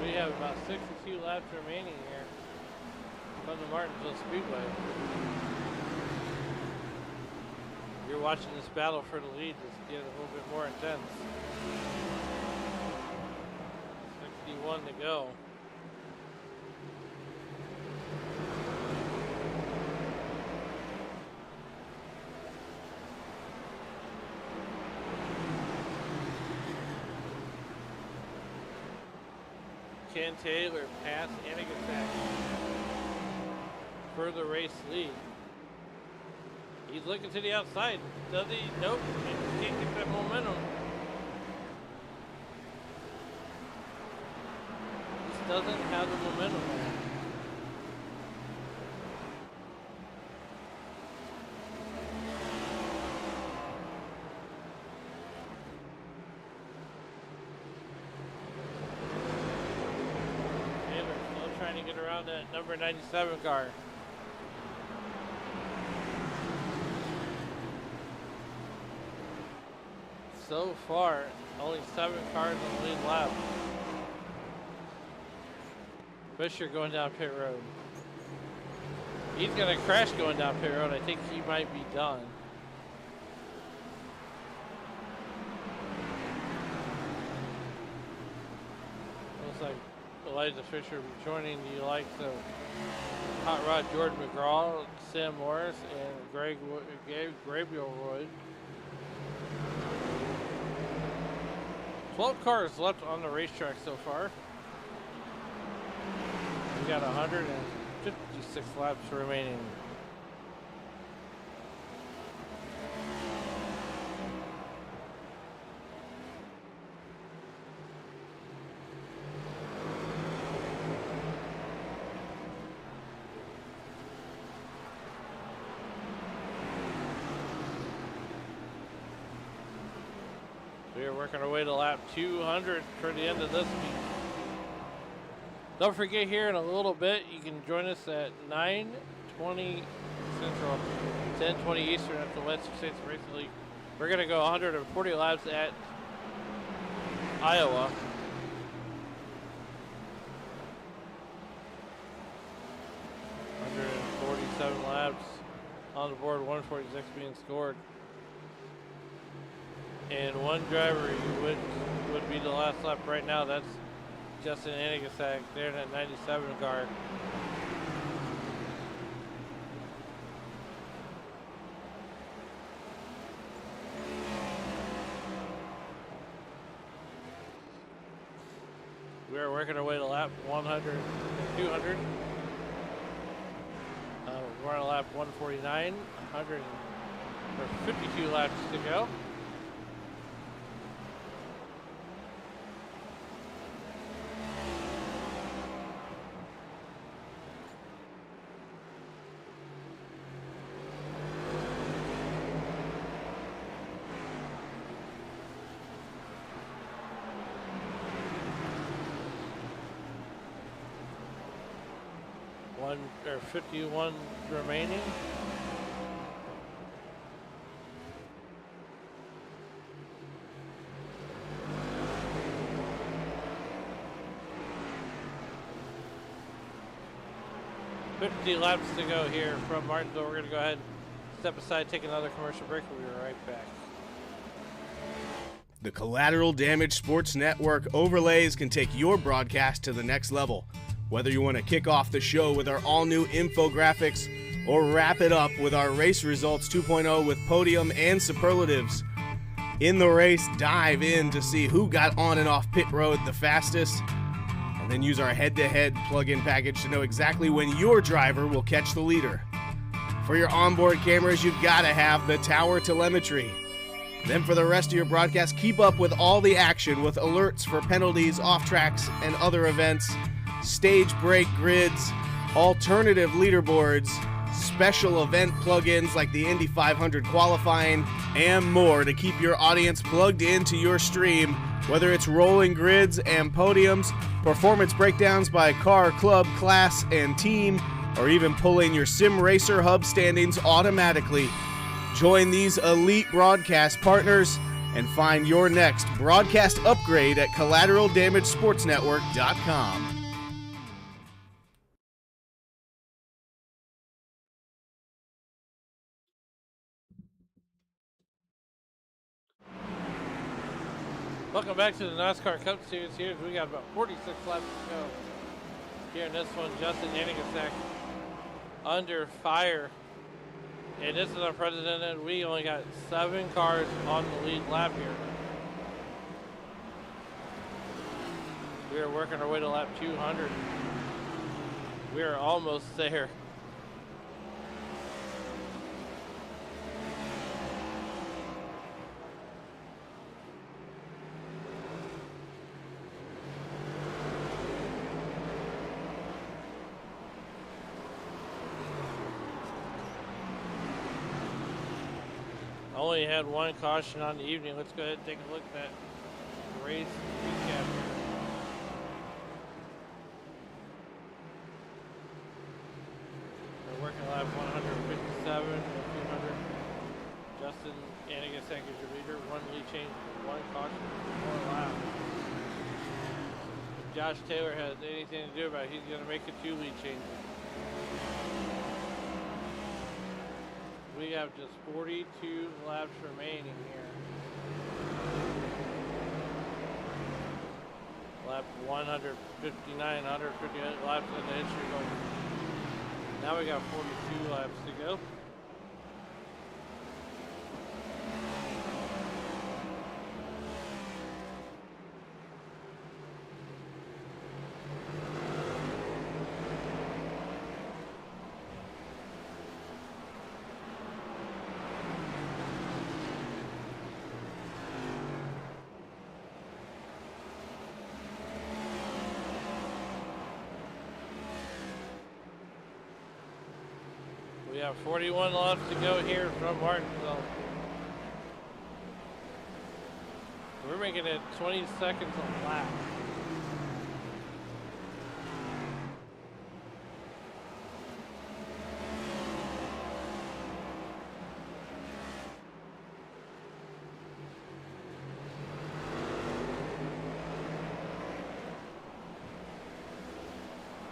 A: We have about 62 laps remaining here from the Martinsville Speedway. You're watching this battle for the lead just get a little bit more intense. 61 to go. Ken Taylor past Anigasak for the race lead. He's looking to the outside. Does he? Nope. He can't get that momentum. Just doesn't have the momentum. Trying to get around that number 97 car. so far, only 7 cars on the lead lap. Fisher going down pit road. He's going to crash going down pit road. I think he might be done. Looks like Elijah Fisher will be joining the likes of Hot Rod Jordan McGraw, Sam Morris, and Gabriel Royd. 12 cars left on the racetrack so far. We got 156 laps remaining. We are working our way to lap 200 toward the end of this week. Don't forget, here in a little bit, you can join us at 9:20 Central, 10:20 Eastern at the Western States Racing League. We're going to go 140 laps at Iowa. $147 laps on the board, 146 being scored. And one driver would be the last lap right now. That's Justin Anigasak there in that 97 car. We are working our way to lap 100 and 200. We're on lap 149, 52 laps to go. Or 51 remaining. $50 laps to go here from Martinsville. We're going to go ahead and step aside, take another commercial break. We'll be right back.
B: The Collateral Damage Sports Network overlays can take your broadcast to the next level. Whether you want to kick off the show with our all-new infographics or wrap it up with our race results 2.0 with podium and superlatives. In the race, dive in to see who got on and off pit road the fastest, and then use our head-to-head plug-in package to know exactly when your driver will catch the leader. For your onboard cameras, you've got to have the tower telemetry. Then for the rest of your broadcast, keep up with all the action with alerts for penalties, off-tracks, and other events, stage break grids, alternative leaderboards, special event plugins like the Indy 500 qualifying, and more to keep your audience plugged into your stream, whether it's rolling grids and podiums, performance breakdowns by car, club, class, and team, or even pulling your Sim Racer Hub standings automatically. Join these elite broadcast partners and find your next broadcast upgrade at collateraldamagesportsnetwork.com.
A: Welcome back to the NOSSCAR Cup Series here. We got about 46 laps to go. Here in this one, Justin Anigasak under fire. And this is unprecedented. We only got 7 cars on the lead lap here. We are working our way to lap 200. We are almost there. Only had one caution on the evening. Let's go ahead and take a look at that race recap here. We're working lap 157 and 200. Justin Anigasek is your leader. 1 lead change, 1 caution, 4 laps. If Josh Taylor has anything to do about it, he's going to make it 2 lead changes. We have just 42 laps remaining here. Lap 159, 158 laps in the history book. Now we got 42 laps to go. We have 41 laps to go here from Martinsville. We're making it 20 seconds a lap.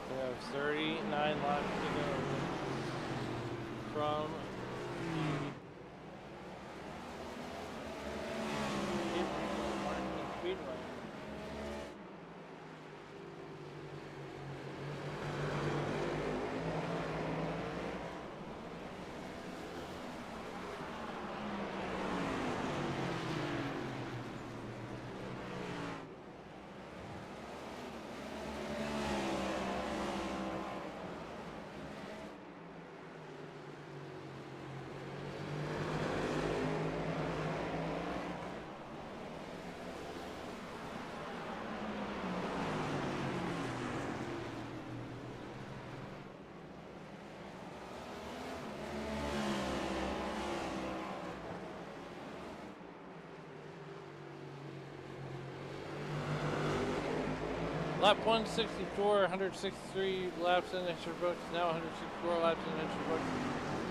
A: We have 39 laps to go from the Martinsville Speedway. Lap 164, 163 laps in the history books, now 164 laps in the history books.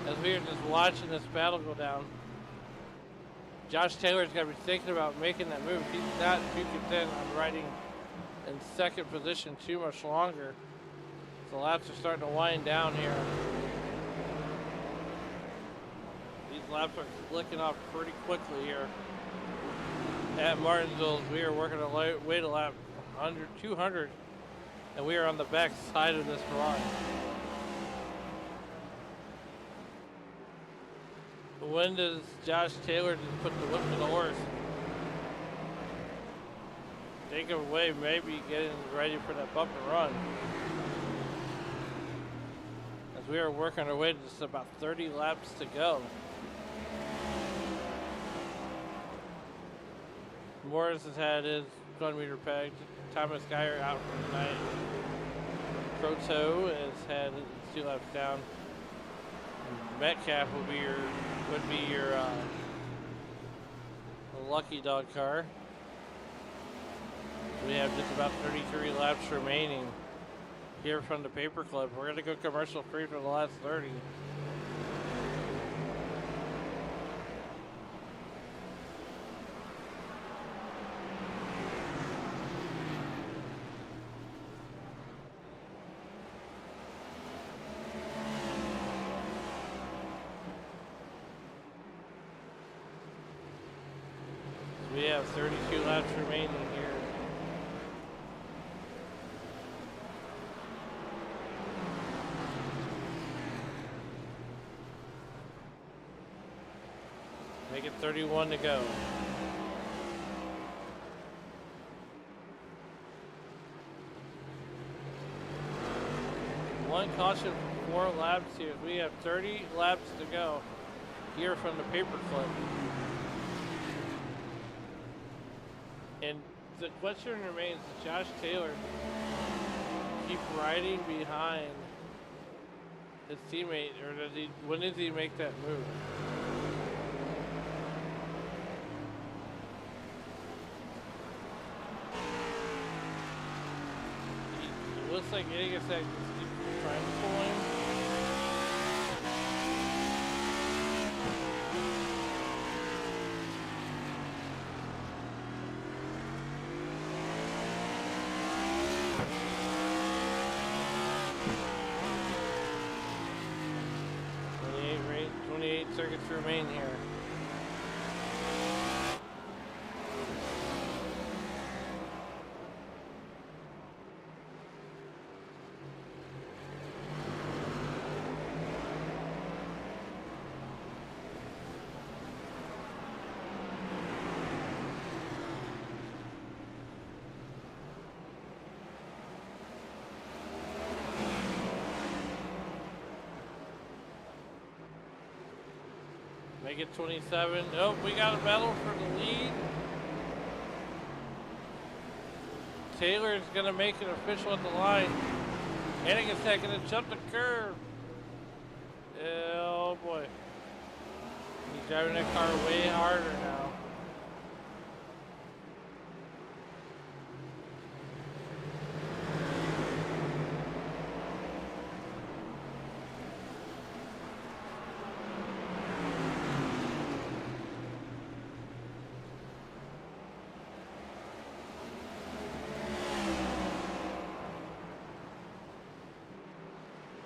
A: As we are just watching this battle go down. Josh Taylor's got to be thinking about making that move. He's not too content on riding in second position too much longer. The laps are starting to wind down here. These laps are flicking off pretty quickly here. At Martinsville, we are working our way to lap 100, 200, and we are on the back side of this run. When does Josh Taylor just put the whip to the horse? Take him away, maybe getting ready for that bump and run. As we are working our way to just about 30 laps to go. Morris has had his 1 meter pegged. Thomas Geyer out for the night. Proto has had 2 laps down. Metcalf would be your lucky dog car. We have just about 33 laps remaining here from the Paper Club. We're gonna go commercial free for the last 30. We have 32 laps remaining here. Make it 31 to go. One caution for 4 laps here. We have 30 laps to go here from the Paper Clip. And the question remains, does Josh Taylor keep riding behind his teammate, or when does he make that move? It looks like Anigasek just keeps trying to pull him. circuits remain here. Make it 27. Oh, we got a battle for the lead. Taylor's gonna make it official at the line. Hannigan's gonna jump the curve. Oh boy. He's driving that car way harder now.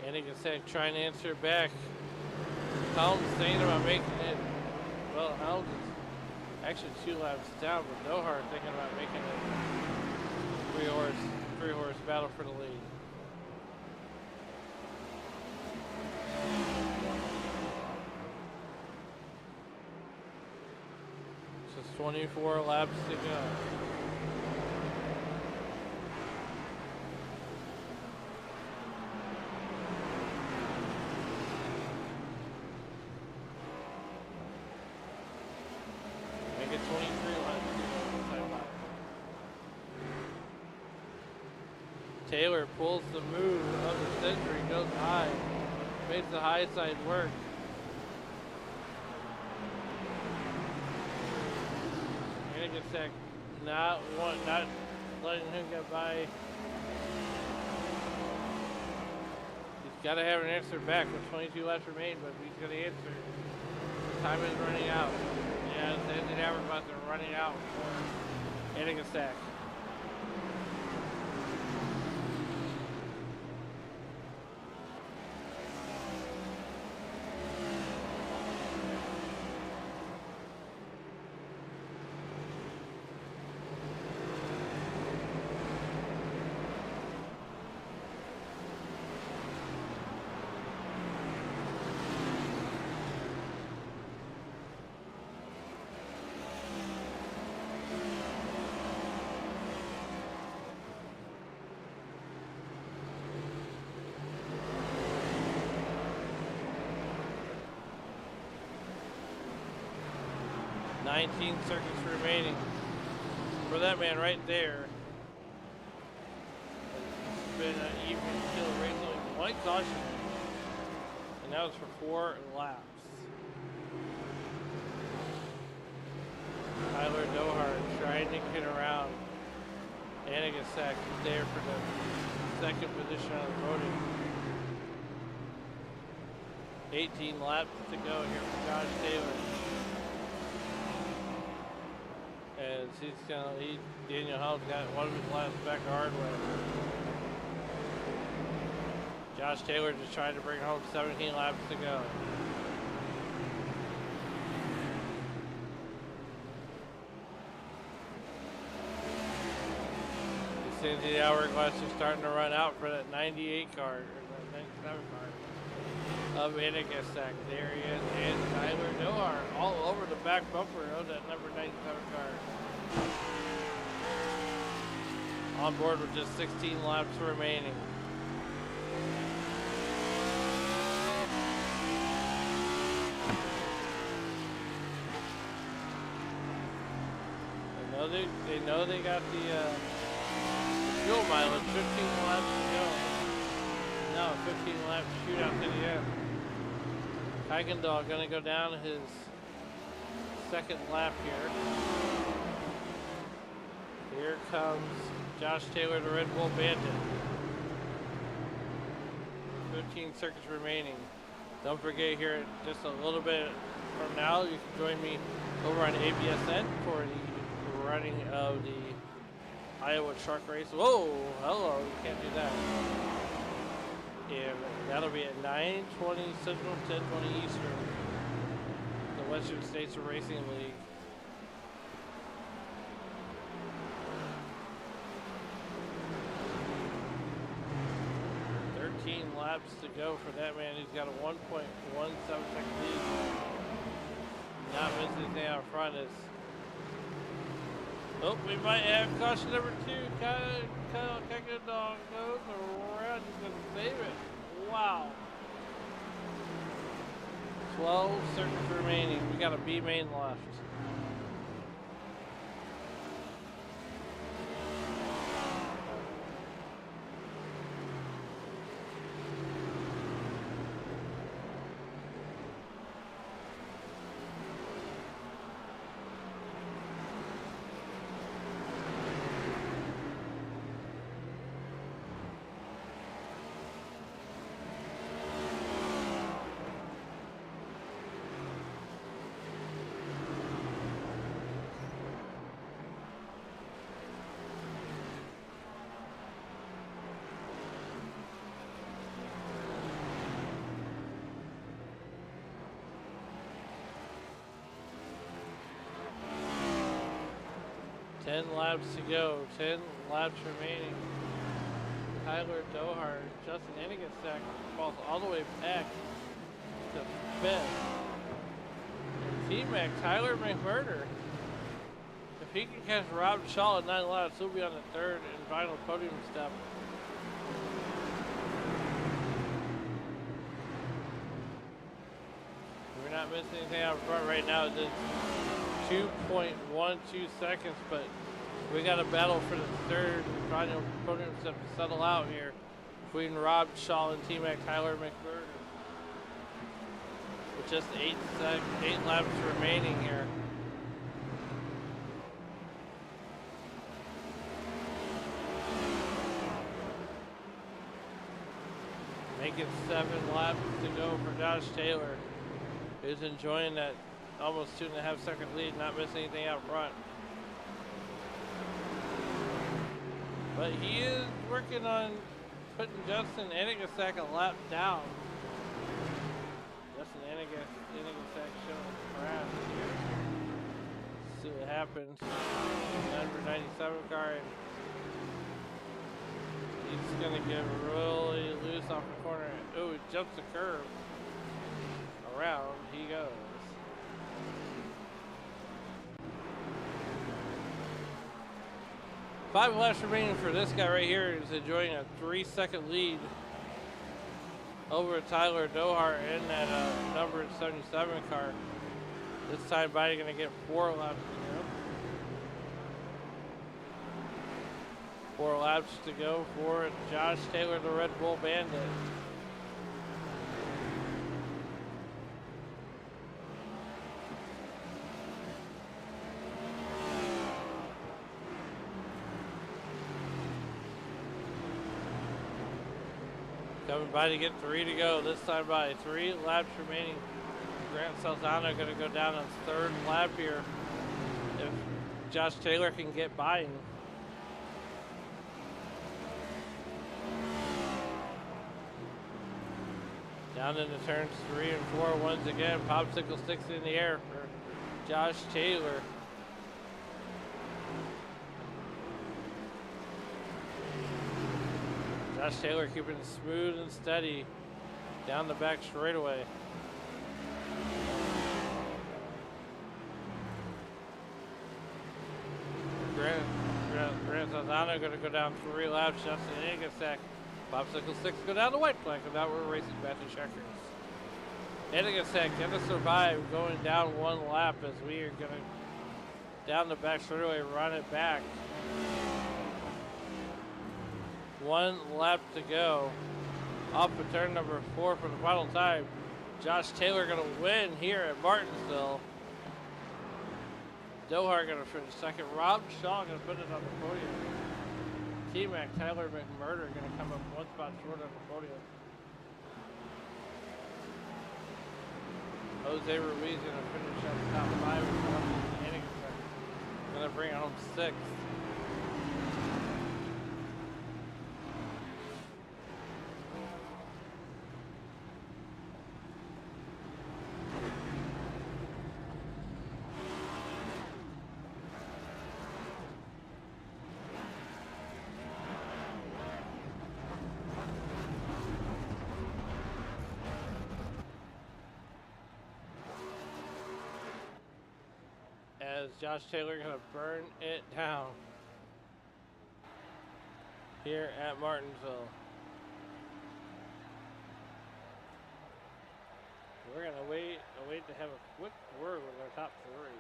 A: Hannigan's trying to answer back. Helms thinking about making it. Well, Helms is actually 2 laps down, but Dohar thinking about making it three horse battle for the lead. Just 24 laps to go. Taylor pulls the move of the century, goes high, makes the high side work. Hannigan not letting him get by. He's got to have an answer back with 22 laps remain, but he's going to answer. Time is running out. Yeah, the engine average are running out for Hannigan. 19 circuits remaining for that man right there. It's been an even kill race, white caution, and that was for 4 laps. Tyler Dohart trying to get around. Hannigan there for the 2nd position on the podium. 18 laps to go here for Josh Taylor. As he's gonna lead, Daniel Hall's got one of his laps back hard way. Josh Taylor just trying to bring home 17 laps to go. You see the hourglass is starting to run out for that 98 car, or that 97 car. Of Inigasak. There he is, and Tyler Dohar all over the back bumper of that number 97 car. On board with just 16 laps remaining. They know they got the fuel mileage, 15 laps to go. No, 15 laps shootout to the end. Kuykendall gonna go down his 2nd lap here. Here comes Josh Taylor, the Red Bull Bandit. 15 circuits remaining. Don't forget here, just a little bit from now, you can join me over on ABSN for the running of the Iowa truck race. Whoa, hello, you can't do that. And that'll be at 9:20 Central, 10:20 Eastern. Western States Racing League. Laps to go for that man. He's got a 1.17 second lead. Not missing anything out front. Oh, we might have caution number 2. Kyle Keckendong goes around. He's going to save it. Wow. 12 circuits remaining. We got a B main left. Ten laps to go. 10 laps remaining. Tyler Dohart, Justin Enigensack falls all the way back to 5th. T-Mac, Tyler McMurder. If he can catch Rob Shaw at 9 laps, he'll be on the 3rd and final podium step. We're not missing anything out front right now. It's 2.12 seconds, but we got a battle for the 3rd and final podium step to settle out here between Rob Shaw and T-Mac Tyler McMurder. With just 8 laps remaining here. Making 7 laps to go for Josh Taylor, who's enjoying that almost 2.5 second lead, not missing anything out front. But he is working on putting Justin Enigensack a lap down. Justin Enigensack showing crash here. See what happens. Number 97 car, and he's gonna get really loose off the corner. Oh, he jumps the curve. Around he goes. Five laps remaining for this guy right here. Is enjoying a 3-second lead over Tyler Dohart in that number 77 car. This time Biden gonna get 4 laps to go. 4 laps to go for Josh Taylor, the Red Bull Bandit. Coming by to get 3 to go. This time by 3 laps remaining. Grant Salzano going to go down on 3rd lap here if Josh Taylor can get by him. Down into turns 3 and 4 once again. Popsicle sticks in the air for Josh Taylor. Josh Taylor keeping it smooth and steady down the back straightaway. Grant Salzano going to go down 3 laps. Justin Enigensack. Popsicle sticks go down the white flag, and now we're racing back to checkers. Enigensack going to survive going down 1 lap as we are going to down the back straightaway run it back. 1 lap to go. Off of turn number 4 for the final time. Josh Taylor going to win here at Martinsville. Dohart going to finish 2nd. Rob Shaw going to put it on the podium. T-Mac Tyler McMurder going to come up 1 spot short on the podium. Jose Ruiz going to finish up top 5 with Enigensack. Going to bring home 6th. Josh Taylor going to burn it down here at Martinsville. We're going to wait to have a quick word with our top three.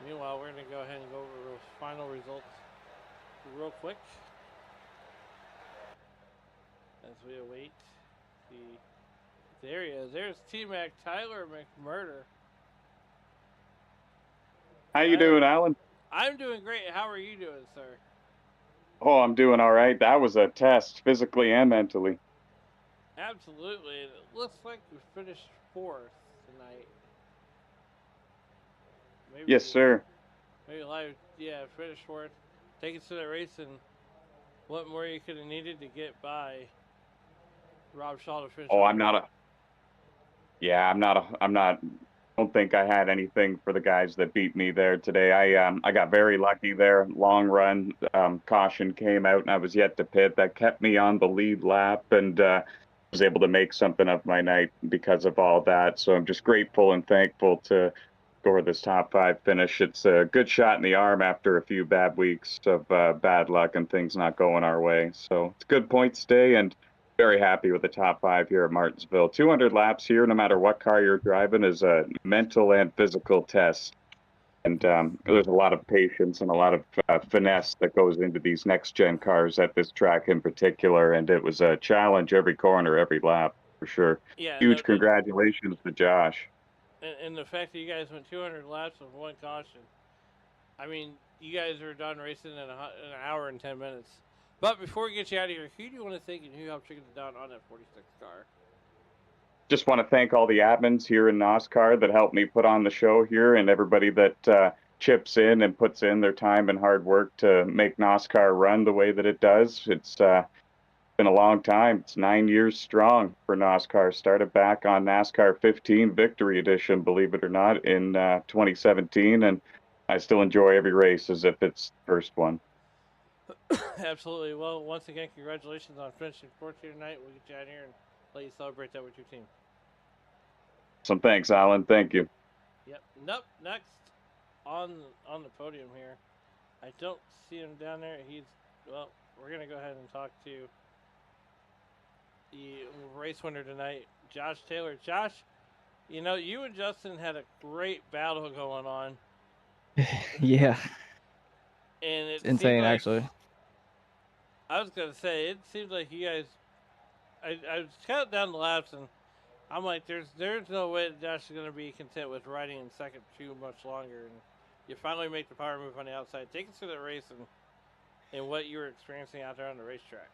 A: Meanwhile, we're going to go ahead and go over those final results real quick as we await the. There he is. There's T-Mac Tyler McMurder.
C: How you doing, Alan?
A: I'm doing great. How are you doing, sir?
C: Oh, I'm doing all right. That was a test, physically and mentally.
A: Absolutely. It looks like we finished 4th tonight. Maybe,
C: Yes, sir.
A: Maybe live, yeah, finished 4th. Take it to the race, and what more you could have needed to get by Rob Shaw to finish.
C: Oh, I'm not. Don't think I had anything for the guys that beat me there today. I got very lucky there. Long run, caution came out, and I was yet to pit. That kept me on the lead lap, and was able to make something of my night because of all that. So I'm just grateful and thankful to score this top 5 finish. It's a good shot in the arm after a few bad weeks of bad luck and things not going our way. So it's a good points day, and very happy with the top 5 here at Martinsville. 200 laps here, no matter what car you're driving, is a mental and physical test. And there's a lot of patience and a lot of finesse that goes into these next-gen cars at this track in particular. And it was a challenge every corner, every lap, for sure.
A: Yeah,
C: Huge congratulations to Josh.
A: And the fact that you guys went 200 laps with 1 caution. I mean, you guys are done racing in an hour and 10 minutes. But before we get you out of here, who do you want to thank and who helped you get down on that 46 car?
C: Just want to thank all the admins here in NOSSCAR that helped me put on the show here, and everybody that chips in and puts in their time and hard work to make NOSSCAR run the way that it does. It's been a long time. It's 9 years strong for NOSSCAR. Started back on NASCAR 15 Victory Edition, believe it or not, in 2017, and I still enjoy every race as if it's the first one.
A: Absolutely. Well, once again, congratulations on finishing 4th here tonight. We'll get you out here and let you celebrate that with your team.
C: So thanks, Alan. Thank you.
A: Yep. Nope. Next on the podium here, I don't see him down there. We're gonna go ahead and talk to the race winner tonight, Josh Taylor. Josh, you know, you and Justin had a great battle going on.
D: Yeah.
A: And it's
D: insane, actually.
A: I was gonna say, it seems like you guys. I was counting down the laps, and I'm like, there's no way that Josh is gonna be content with riding in second too much longer. And you finally make the power move on the outside. Take us through that race and what you were experiencing out there on the racetrack.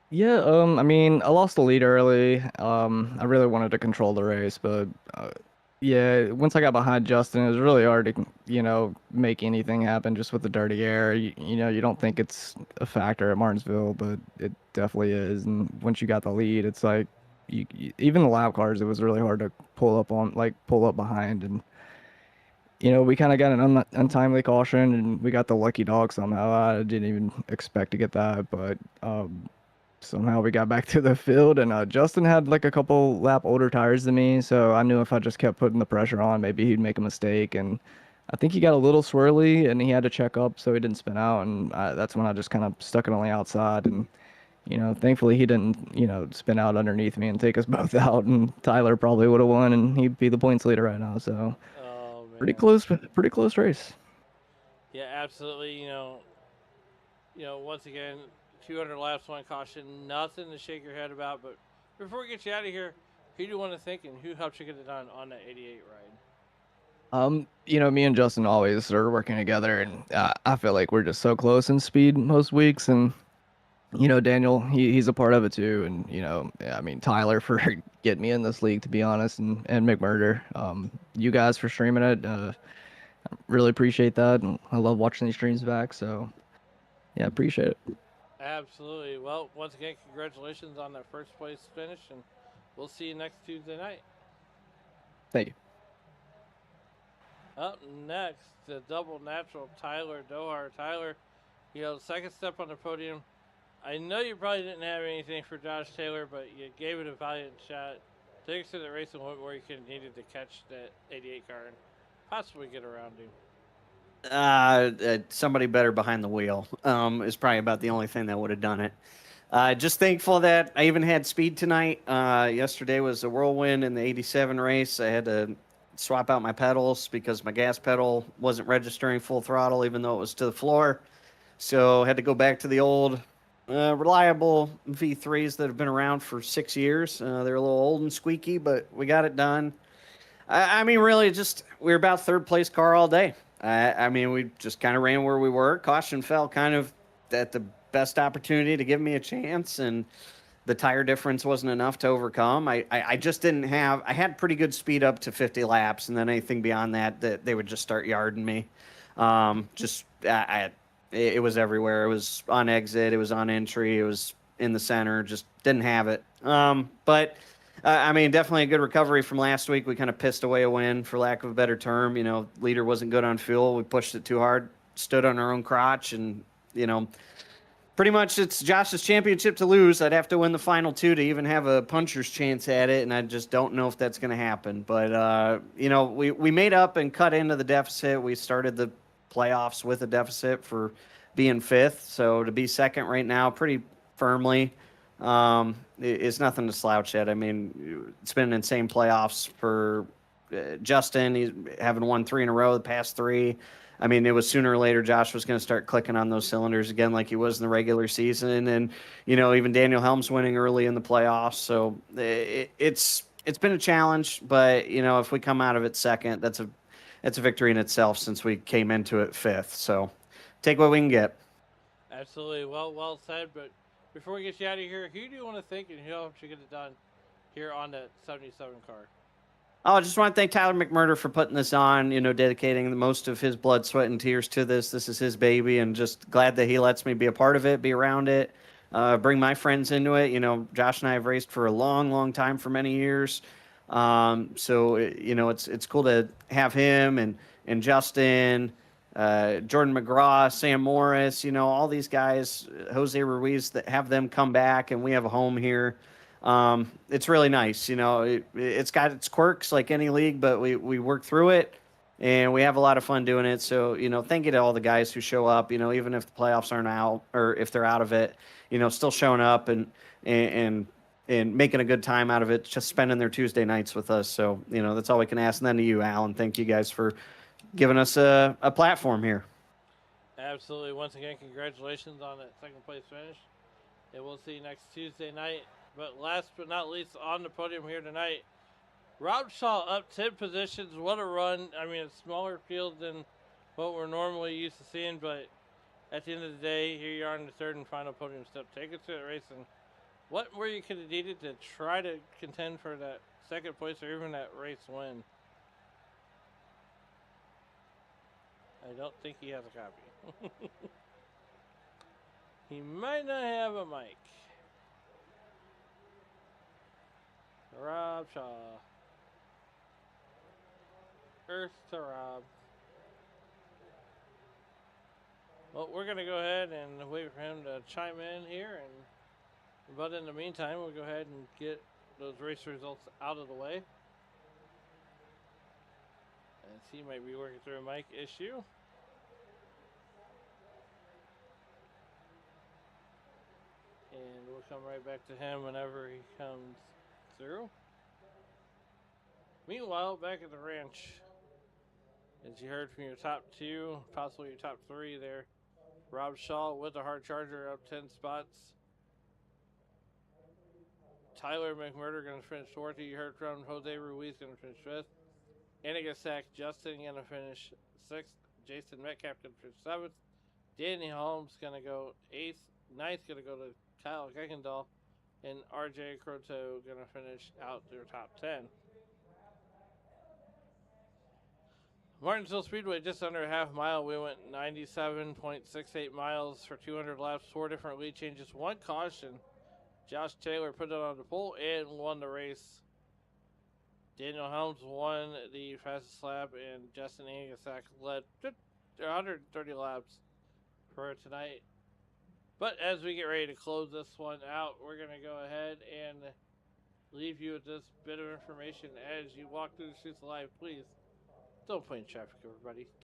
D: Yeah, I mean, I lost the lead early. I really wanted to control the race, but yeah, once I got behind Justin, it was really hard to, make anything happen just with the dirty air. You don't think it's a factor at Martinsville, but it definitely is. And once you got the lead, it's like, even the lap cars, it was really hard to pull up behind. And, we kind of got an untimely caution, and we got the lucky dog somehow. I didn't even expect to get that, but somehow we got back to the field, and Justin had like a couple lap older tires than me, so I knew if I just kept putting the pressure on, maybe he'd make a mistake. And I think he got a little swirly, and he had to check up so he didn't spin out, and that's when I just kind of stuck it on the outside. And thankfully he didn't spin out underneath me and take us both out, and Tyler probably would have won, and he'd be the points leader right now. So pretty close race.
A: Yeah, absolutely. Once again, 200 laps, 1 caution, nothing to shake your head about. But before we get you out of here, who do you want to thank and who helped you get it done on that 88 ride?
D: Me and Justin always started working together, and I feel like we're just so close in speed most weeks. And Daniel, he's a part of it too. And I mean, Tyler for getting me in this league, to be honest, and McMurder, you guys for streaming it. I really appreciate that, and I love watching these streams back. So yeah, appreciate it.
A: Absolutely. Well, once again, congratulations on that first place finish, and we'll see you next Tuesday night.
D: Thank you.
A: Up next, the double natural Tyler Dohar. Tyler, second step on the podium. I know you probably didn't have anything for Josh Taylor, but you gave it a valiant shot. Take us to the race and where you could have needed to catch that 88 car and possibly get around him.
E: Somebody better behind the wheel is probably about the only thing that would have done it. Just thankful that I even had speed tonight. Yesterday was a whirlwind in the 87 race. I had to swap out my pedals because my gas pedal wasn't registering full throttle, even though it was to the floor. So I had to go back to the old reliable V3s that have been around for 6 years. They're a little old and squeaky, but we got it done. I mean, really, just we were about third place car all day. I mean, we just kind of ran where we were. Caution fell kind of at the best opportunity to give me a chance, and the tire difference wasn't enough to overcome. I just didn't have. I had pretty good speed up to 50 laps, and then anything beyond that they would just start yarding me. It was everywhere. It was on exit. It was on entry. It was in the center. Just didn't have it. I mean, definitely a good recovery from last week. We kind of pissed away a win, for lack of a better term. Leader wasn't good on fuel. We pushed it too hard, stood on our own crotch, and, pretty much it's Josh's championship to lose. I'd have to win the final two to even have a puncher's chance at it, and I just don't know if that's going to happen. But, we made up and cut into the deficit. We started the playoffs with a deficit for being fifth. So to be second right now, pretty firmly, it's nothing to slouch at. I mean, it's been an insane playoffs for Justin. He's having won 3 in a row the past 3. I mean, it was sooner or later Josh was going to start clicking on those cylinders again like he was in the regular season. And, even Daniel Helms winning early in the playoffs. So it's been a challenge, but, if we come out of it second, that's a victory in itself since we came into it fifth. So take what we can get.
A: Absolutely. Well said. But before we get you out of here, who do you want to thank and who helped you get it done here on the 77 car?
E: Oh, I just want to thank Tyler McMurder for putting this on, dedicating the most of his blood, sweat, and tears to this. This is his baby, and just glad that he lets me be a part of it, be around it, bring my friends into it. Josh and I have raced for a long, long time, for many years. So it's cool to have him and Justin, Jordan McGraw, Sam Morris, all these guys, Jose Ruiz, that have them come back, and we have a home here. It's really nice. It's got its quirks like any league, but we work through it, and we have a lot of fun doing it. So, thank you to all the guys who show up, even if the playoffs aren't out, or if they're out of it, still showing up and making a good time out of it, just spending their Tuesday nights with us. So, that's all we can ask. And then to you, Alan, thank you guys for giving us a platform here.
A: Absolutely. Once again, congratulations on that second place finish. And we'll see you next Tuesday night. But last but not least, on the podium here tonight, Rob Shaw up 10 positions. What a run. I mean, a smaller field than what we're normally used to seeing, but at the end of the day, here you are in the third and final podium step. Take it to the race, and what were you could have needed to try to contend for that second place or even that race win? I don't think he has a copy. He might not have a mic. Rob Shaw. Earth to Rob. Well, we're going to go ahead and wait for him to chime in here. But in the meantime, we'll go ahead and get those race results out of the way. As he might be working through a mic issue. And we'll come right back to him whenever he comes through. Meanwhile, back at the ranch, as you heard from your top 2, possibly your top 3 there, Rob Shaw with the hard charger up 10 spots. Tyler McMurder going to finish 4th. You heard from Jose Ruiz going to finish 5th. Anigasak Justin going to finish 6th. Jason Metcalf going to finish 7th. Danny Holmes going to go 8th. 9th going to go to Kyle Gekendall. And RJ Croto going to finish out their top 10. Martinsville Speedway, just under a half mile. We went 97.68 miles for 200 laps, 4 different lead changes, 1 caution. Josh Taylor put it on the pole and won the race. Daniel Helms won the fastest lap, and Justin Angasak led 130 laps for tonight. But as we get ready to close this one out, we're going to go ahead and leave you with this bit of information as you walk through the streets of life. Please don't play in traffic, everybody.